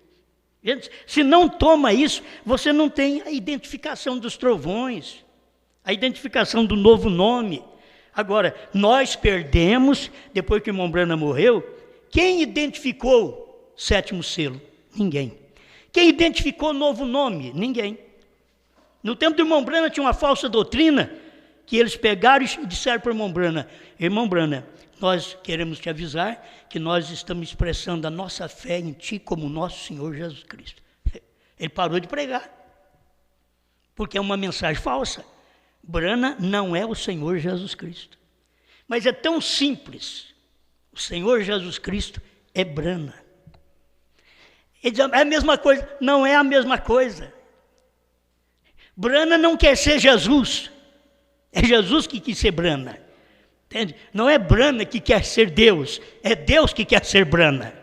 Gente, se não toma isso, você não tem a identificação dos trovões, a identificação do novo nome. Agora, nós perdemos, depois que o irmão Branham morreu, quem identificou 7º selo? Ninguém. Quem identificou novo nome? Ninguém. No tempo do irmão Branham tinha uma falsa doutrina que eles pegaram e disseram para o irmão Branham, nós queremos te avisar que nós estamos expressando a nossa fé em ti como nosso Senhor Jesus Cristo. Ele parou de pregar. porque é uma mensagem falsa. Brana não é o Senhor Jesus Cristo. Mas é tão simples. O Senhor Jesus Cristo é Brana. Ele diz, é a mesma coisa. Não é a mesma coisa. Brana não quer ser Jesus. É Jesus que quis ser Brana. Entende? Não é Brana que quer ser Deus. É Deus que quer ser Brana.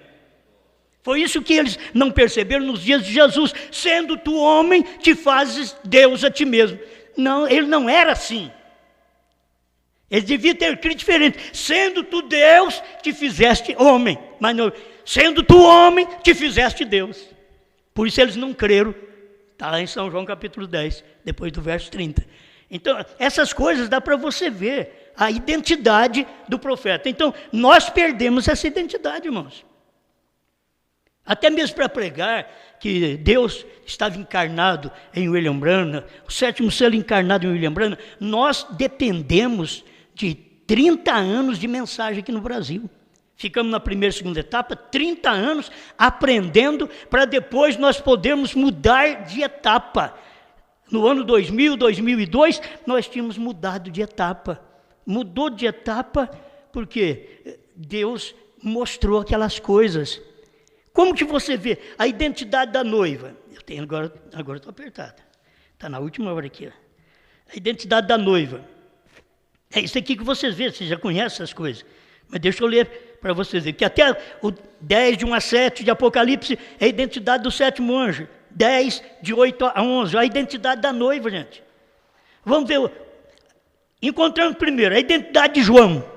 Foi isso que eles não perceberam nos dias de Jesus. Sendo tu homem, te fazes Deus a ti mesmo. Não, ele não era assim. Ele devia ter escrito diferente. Sendo tu Deus, te fizeste homem. Mas não, sendo tu homem, te fizeste Deus. Por isso eles não creram. Está lá em São João capítulo 10, depois do verso 30. Então, essas coisas dá para você ver a identidade do profeta. Então, nós perdemos essa identidade, irmãos. Até mesmo para pregar que Deus estava encarnado em William Branham, o sétimo selo encarnado em William Branham, nós dependemos de 30 anos de mensagem aqui no Brasil. Ficamos na primeira e segunda etapa, 30 anos aprendendo para depois nós podermos mudar de etapa. No ano 2000, 2002, nós tínhamos mudado de etapa. Mudou de etapa porque Deus mostrou aquelas coisas. Como que você vê a identidade da noiva? Eu tenho agora estou apertada. Está na última hora aqui. Ó. A identidade da noiva. É isso aqui que vocês veem, vocês já conhecem essas coisas. Mas deixa eu ler para vocês verem. Que até o 10, de 1 a 7 de Apocalipse é a identidade do sétimo anjo. 10, de 8 a 11, a identidade da noiva, gente. Vamos ver. Encontramos primeiro a identidade de João.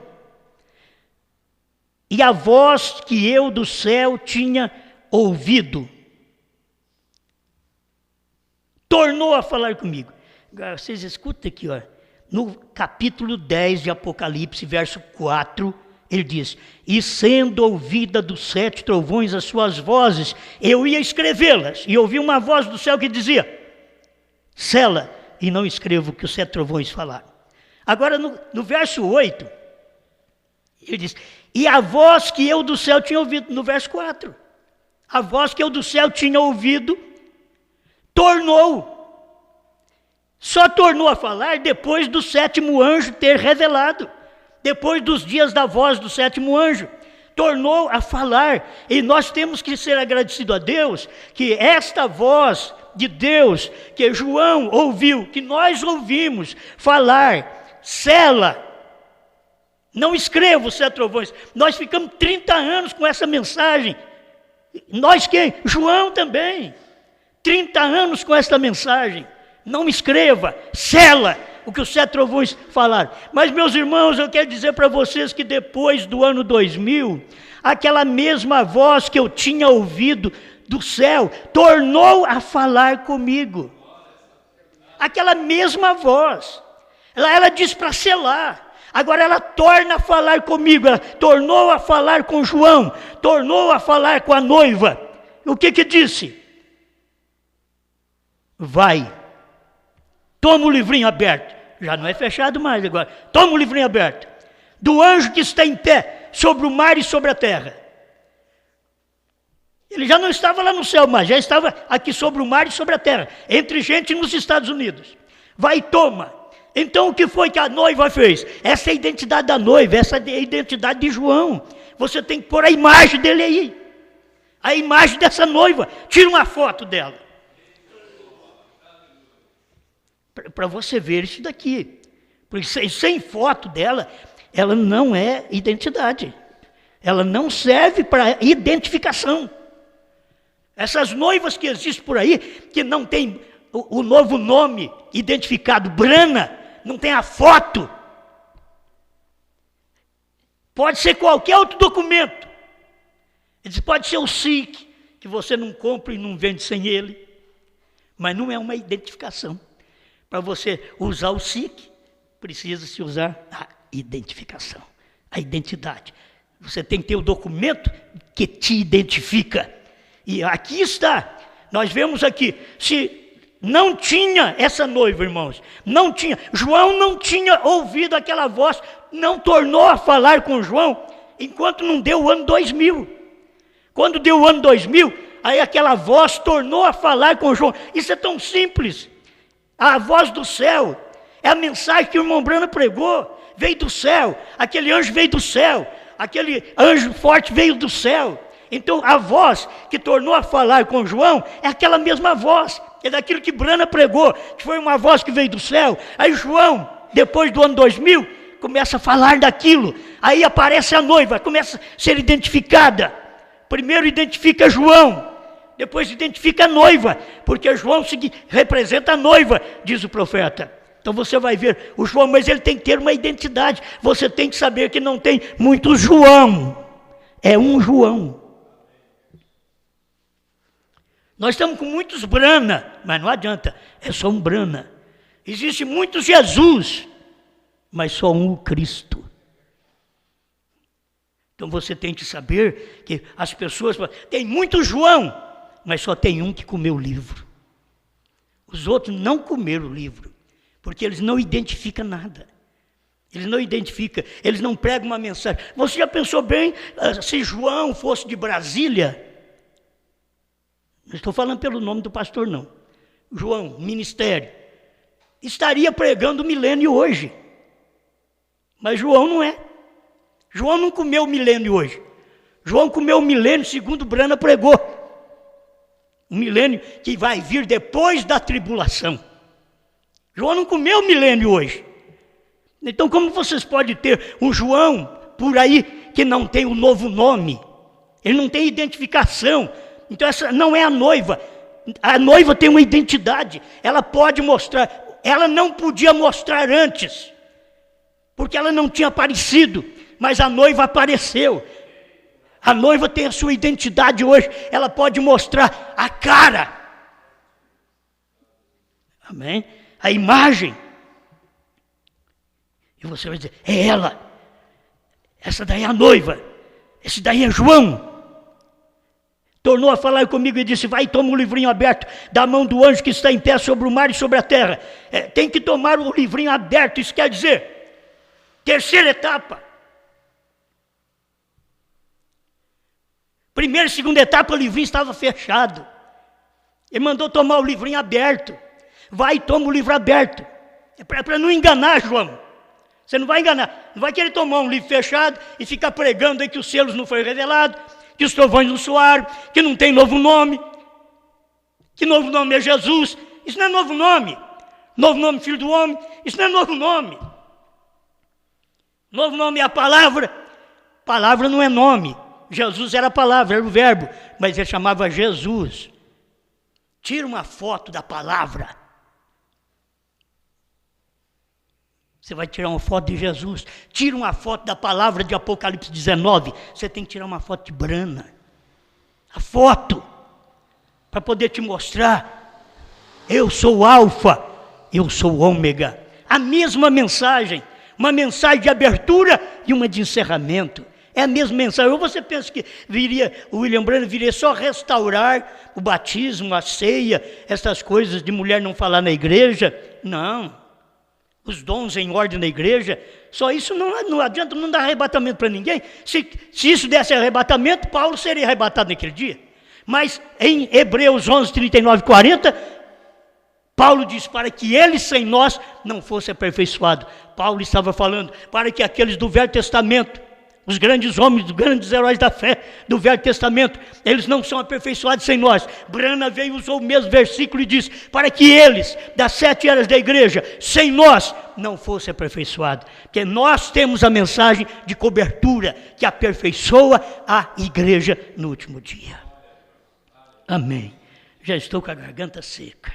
E a voz que eu do céu tinha ouvido tornou a falar comigo. Agora, vocês escutam aqui, ó, no capítulo 10 de Apocalipse, verso 4, ele diz, e sendo ouvida dos 7 trovões as suas vozes, eu ia escrevê-las, e ouvi uma voz do céu que dizia, sela, e não escrevo o que os 7 trovões falaram. Agora, no verso 8, ele diz, e a voz que eu do céu tinha ouvido, no verso 4, a voz que eu do céu tinha ouvido, só tornou a falar depois do 7º anjo ter revelado, depois dos dias da voz do 7º anjo, tornou a falar, e nós temos que ser agradecidos a Deus, que esta voz de Deus, que João ouviu, que nós ouvimos falar, sela, não escreva os 7 trovões. Nós ficamos 30 anos com essa mensagem. Nós quem? João também. 30 anos com essa mensagem. Não escreva, sela o que os 7 trovões falaram. Mas, meus irmãos, eu quero dizer para vocês que depois do ano 2000, aquela mesma voz que eu tinha ouvido do céu, tornou a falar comigo. Aquela mesma voz. Ela disse para selar. Agora ela torna a falar comigo, ela tornou a falar com João, tornou a falar com a noiva. O que disse? Vai, toma o livrinho aberto, já não é fechado mais agora, toma o livrinho aberto, do anjo que está em pé, sobre o mar e sobre a terra. Ele já não estava lá no céu mais, já estava aqui sobre o mar e sobre a terra, entre gente nos Estados Unidos. Vai e toma. Então o que foi que a noiva fez? Essa é a identidade da noiva, essa é a identidade de João. Você tem que pôr a imagem dele aí. A imagem dessa noiva. Tira uma foto dela. Para você ver isso daqui. Porque sem foto dela, ela não é identidade. Ela não serve para identificação. Essas noivas que existem por aí, que não tem o novo nome identificado, Brana, não tem a foto. Pode ser qualquer outro documento. Pode ser o SIC, que você não compra e não vende sem ele. Mas não é uma identificação. Para você usar o SIC, precisa-se usar a identificação, a identidade. Você tem que ter o documento que te identifica. E aqui está. Nós vemos aqui, se não tinha essa noiva, irmãos, não tinha, João não tinha ouvido aquela voz, não tornou a falar com João, enquanto não deu o ano 2000. Quando deu o ano 2000, aí aquela voz tornou a falar com João. Isso é tão simples. A voz do céu é a mensagem que o irmão Brana pregou, veio do céu, aquele anjo veio do céu, aquele anjo forte veio do céu. Então a voz que tornou a falar com João é aquela mesma voz, é daquilo que Brana pregou, que foi uma voz que veio do céu. Aí João, depois do ano 2000, começa a falar daquilo, aí aparece a noiva, começa a ser identificada. Primeiro identifica João, depois identifica a noiva, porque João representa a noiva, diz o profeta. Então você vai ver o João, mas ele tem que ter uma identidade. Você tem que saber que não tem muito João, é um João. Nós estamos com muitos Brana, mas não adianta, é só um Brana. Existe muitos Jesus, mas só um Cristo. Então você tem que saber que as pessoas tem muito João, mas só tem um que comeu o livro. Os outros não comeram o livro, porque eles não identificam nada. Eles não identificam, eles não pregam uma mensagem. Você já pensou bem, se João fosse de Brasília? Não estou falando pelo nome do pastor, não. João, ministério, estaria pregando o milênio hoje. Mas João não é. João não comeu o milênio hoje. João comeu o milênio segundo Brana pregou. O milênio que vai vir depois da tribulação. João não comeu o milênio hoje. Então como vocês podem ter um João por aí que não tem o novo nome? Ele não tem identificação. Então essa não é a noiva. A noiva tem uma identidade. Ela pode mostrar. Ela não podia mostrar antes, porque ela não tinha aparecido. Mas a noiva apareceu. A noiva tem a sua identidade hoje. Ela pode mostrar a cara. Amém? A imagem. E você vai dizer, é ela. Essa daí é a noiva. Esse daí é João. Tornou a falar comigo e disse, vai e toma o livrinho aberto da mão do anjo que está em pé sobre o mar e sobre a terra. Tem que tomar o livrinho aberto. Isso quer dizer, terceira etapa. Primeira e segunda etapa, o livrinho estava fechado. Ele mandou tomar o livrinho aberto. Vai e toma o livro aberto. É para não enganar, João. Você não vai enganar. Não vai querer tomar um livro fechado e ficar pregando aí que os selos não foram revelados, que os trovões não soaram, que não tem novo nome, que novo nome é Jesus. Isso não é novo nome. Novo nome, filho do homem. Isso não é novo nome. Novo nome é a palavra. Palavra não é nome. Jesus era a palavra, era o verbo, mas ele chamava Jesus. Tira uma foto da palavra. Você vai tirar uma foto de Jesus. Tira uma foto da palavra de Apocalipse 19. Você tem que tirar uma foto de Brana. A foto. Para poder te mostrar. Eu sou o Alfa. Eu sou o Ômega. A mesma mensagem. Uma mensagem de abertura e uma de encerramento. É a mesma mensagem. Ou você pensa que o William Branham viria só restaurar o batismo, a ceia, essas coisas de mulher não falar na igreja? Não. Os dons em ordem na igreja, só isso não adianta, não dá arrebatamento para ninguém. Se isso desse arrebatamento, Paulo seria arrebatado naquele dia. Mas em Hebreus 11, 39 e 40, Paulo diz para que ele sem nós não fosse aperfeiçoado. Paulo estava falando para que aqueles do Velho Testamento, os grandes homens, os grandes heróis da fé do Velho Testamento, eles não são aperfeiçoados sem nós. Brana veio e usou o mesmo versículo e disse, para que eles, das 7 eras da igreja, sem nós, não fossem aperfeiçoados. Porque nós temos a mensagem de cobertura que aperfeiçoa a igreja no último dia. Amém. Já estou com a garganta seca.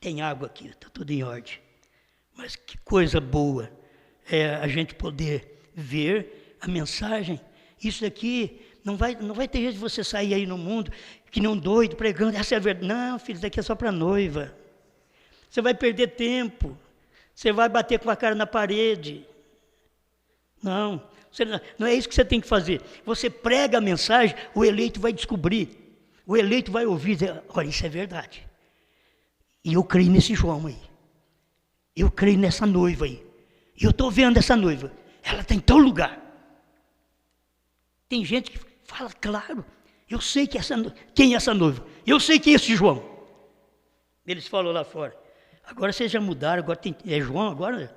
Tem água aqui, está tudo em ordem. Mas que coisa boa é a gente poder ver a mensagem. Isso daqui não vai ter jeito de você sair aí no mundo que não doido, pregando, essa é a verdade. Não, filho, isso daqui é só para noiva. Você vai perder tempo. Você vai bater com a cara na parede. Não, não é isso que você tem que fazer. Você prega a mensagem, o eleito vai descobrir. O eleito vai ouvir, dizer, olha, isso é verdade. E eu creio nesse João aí. Eu creio nessa noiva aí. E eu estou vendo essa noiva. Ela está em tal lugar. Tem gente que fala, claro, eu sei que quem é essa noiva. Eu sei quem é esse João. Eles falam lá fora. Agora vocês já mudaram, agora é João agora?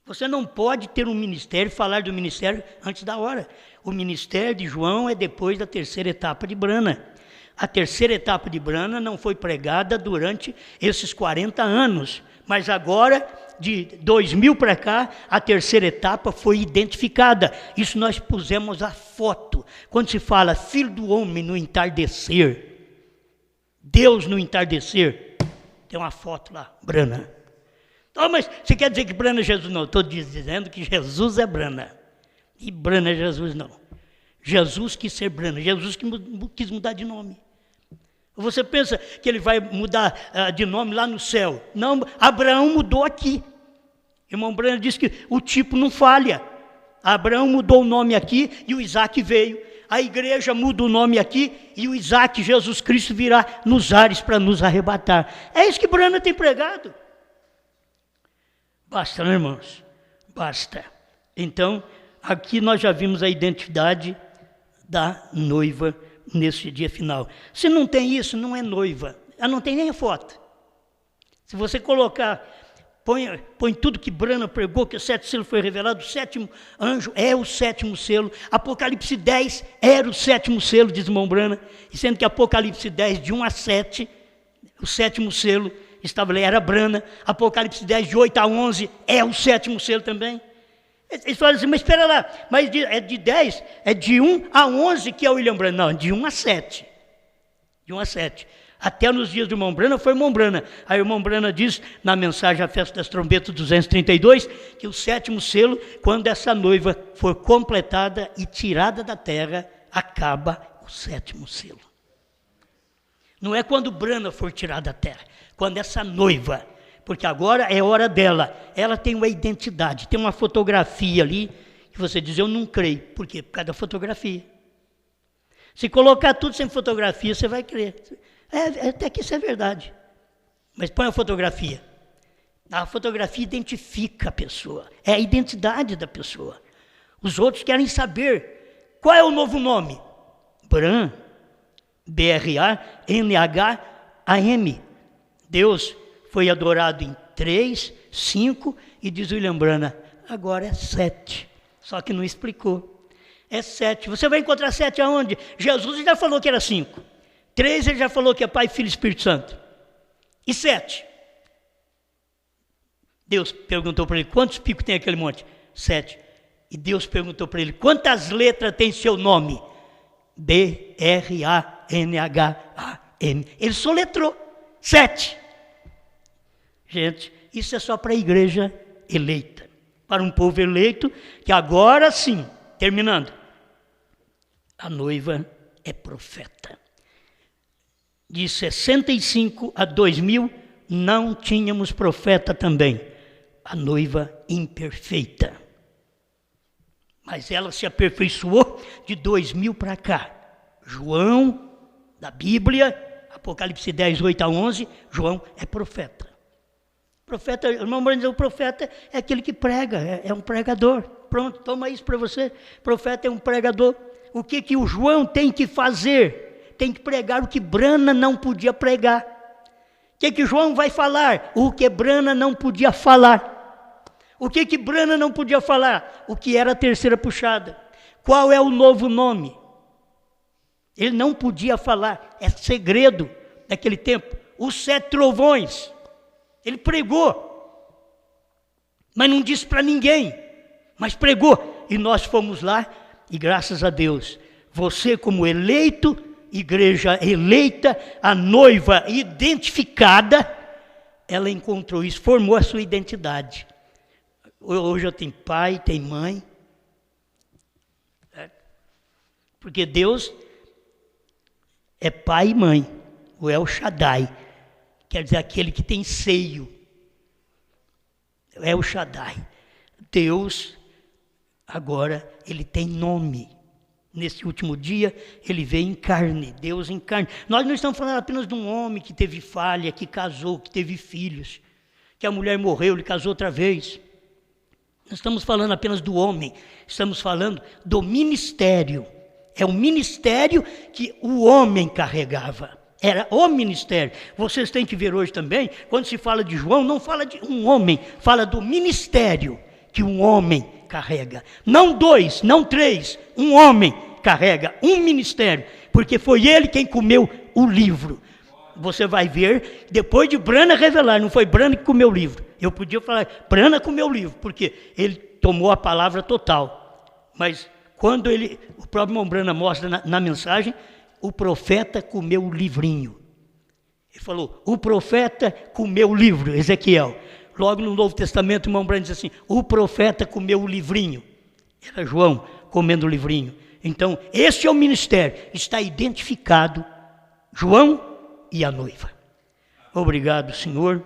Você não pode ter um ministério, falar do ministério antes da hora. O ministério de João é depois da terceira etapa de Brana. A terceira etapa de Brana não foi pregada durante esses 40 anos. Mas agora, de 2000 para cá, a terceira etapa foi identificada. Isso nós pusemos a foto. Quando se fala filho do homem no entardecer, Deus no entardecer, tem uma foto lá, Brana. Oh, mas você quer dizer que Brana é Jesus? Não, estou dizendo que Jesus é Brana. E Brana é Jesus não. Jesus quis ser Brana, Jesus que quis mudar de nome. Você pensa que ele vai mudar de nome lá no céu? Não, Abraão mudou aqui. Irmão Brana disse que o tipo não falha. Abraão mudou o nome aqui e o Isaac veio. A igreja muda o nome aqui e o Isaac, Jesus Cristo, virá nos ares para nos arrebatar. É isso que Brana tem pregado. Basta, né, irmãos? Basta. Então, aqui nós já vimos a identidade da noiva nesse dia final. Se não tem isso, não é noiva. Ela não tem nem a foto. Se você colocar, põe tudo que Brana pregou, que o sétimo selo foi revelado, o sétimo anjo é o sétimo selo. Apocalipse 10 era o sétimo selo, diz irmão Brana. E sendo que Apocalipse 10, de 1 a 7, o sétimo selo estava ali, era Brana. Apocalipse 10, de 8 a 11, é o sétimo selo também. Eles falam assim, mas espera lá, mas é de 10, é de 1 a 11 que é o William Brana. Não, de 1 a 7. De 1 a 7. Até nos dias do irmão Brana foi irmão Brana. Aí o irmão Brana diz, na mensagem à Festa das Trombetas 232, que o sétimo selo, quando essa noiva for completada e tirada da terra, acaba o sétimo selo. Não é quando Brana for tirada da terra, quando essa noiva, porque agora é hora dela, ela tem uma identidade, tem uma fotografia ali, que você diz, eu não creio. Por quê? Por causa da fotografia. Se colocar tudo sem fotografia, você vai crer. Até que isso é verdade. Mas põe a fotografia. A fotografia identifica a pessoa, é a identidade da pessoa. Os outros querem saber qual é o novo nome. Bran, B-R-A-N-H-A-M. Deus foi adorado em 3, 5 e diz William Brana, agora é 7. Só que não explicou. É 7. Você vai encontrar 7 aonde? Jesus já falou que era 5. 3 ele já falou que é Pai, Filho e Espírito Santo. E 7? Deus perguntou para ele, quantos picos tem aquele monte? 7. E Deus perguntou para ele, quantas letras tem seu nome? B-R-A-N-H-A-M. Ele soletrou. 7. Gente, isso é só para a igreja eleita. Para um povo eleito, que agora sim, terminando, a noiva é profeta. De 65 a 2000, não tínhamos profeta também. A noiva imperfeita. Mas ela se aperfeiçoou de 2000 para cá. João, da Bíblia, Apocalipse 10, 8 a 11, João é profeta. Profeta, irmão, o profeta é aquele que prega, é um pregador. Pronto, toma isso para você. Profeta é um pregador. O que o João tem que fazer? Tem que pregar o que Brana não podia pregar. O que João vai falar? O que Brana não podia falar. O que Brana não podia falar? O que era a terceira puxada. Qual é o novo nome? Ele não podia falar, é segredo daquele tempo. Os 7 trovões. Ele pregou, mas não disse para ninguém, mas pregou. E nós fomos lá, e graças a Deus, você como eleito, igreja eleita, a noiva identificada, ela encontrou isso, formou a sua identidade. Hoje eu tenho pai, tenho mãe, porque Deus é pai e mãe, o El Shaddai. Quer dizer, aquele que tem seio. É o Shaddai. Deus, agora, ele tem nome. Nesse último dia, ele veio em carne. Deus em carne. Nós não estamos falando apenas de um homem que teve falha, que casou, que teve filhos. Que a mulher morreu, ele casou outra vez. Não estamos falando apenas do homem. Estamos falando do ministério. É o ministério que o homem carregava. Era o ministério. Vocês têm que ver hoje também, quando se fala de João, não fala de um homem, fala do ministério que um homem carrega. Não 2, não 3, um homem carrega um ministério, porque foi ele quem comeu o livro. Você vai ver, depois de Brana revelar, não foi Brana que comeu o livro. Eu podia falar, Brana comeu o livro, porque ele tomou a palavra total. Mas quando o próprio irmão Brana mostra na mensagem, o profeta comeu o livrinho. Ele falou, o profeta comeu o livro, Ezequiel. Logo no Novo Testamento, o irmão Brana diz assim, o profeta comeu o livrinho. Era João comendo o livrinho. Então, esse é o ministério, está identificado, João e a noiva. Obrigado, Senhor,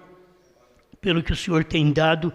pelo que o Senhor tem dado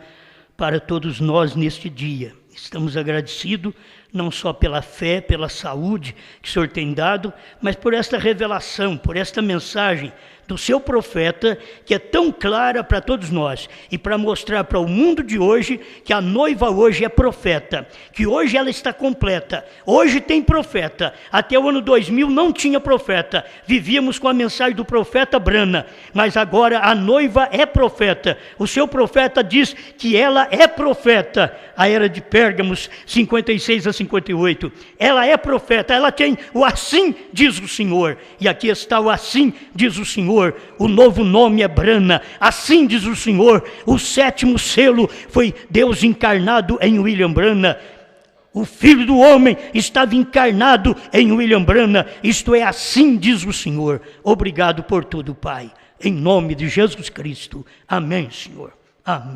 para todos nós neste dia. Estamos agradecidos, não só pela fé, pela saúde que o Senhor tem dado, mas por esta revelação, por esta mensagem do seu profeta, que é tão clara para todos nós, e para mostrar para o mundo de hoje, que a noiva hoje é profeta, que hoje ela está completa, hoje tem profeta. Até o ano 2000 não tinha profeta, vivíamos com a mensagem do profeta Brana, mas agora a noiva é profeta. O seu profeta diz que ela é profeta. A era de Pérgamos 56 a 58, ela é profeta, ela tem o assim diz o Senhor, e aqui está o assim diz o Senhor. O novo nome é Brana, assim diz o Senhor. O 7º selo foi Deus encarnado em William Brana. O Filho do Homem estava encarnado em William Brana. Isto é, assim diz o Senhor. Obrigado por tudo, Pai. Em nome de Jesus Cristo. Amém, Senhor. Amém.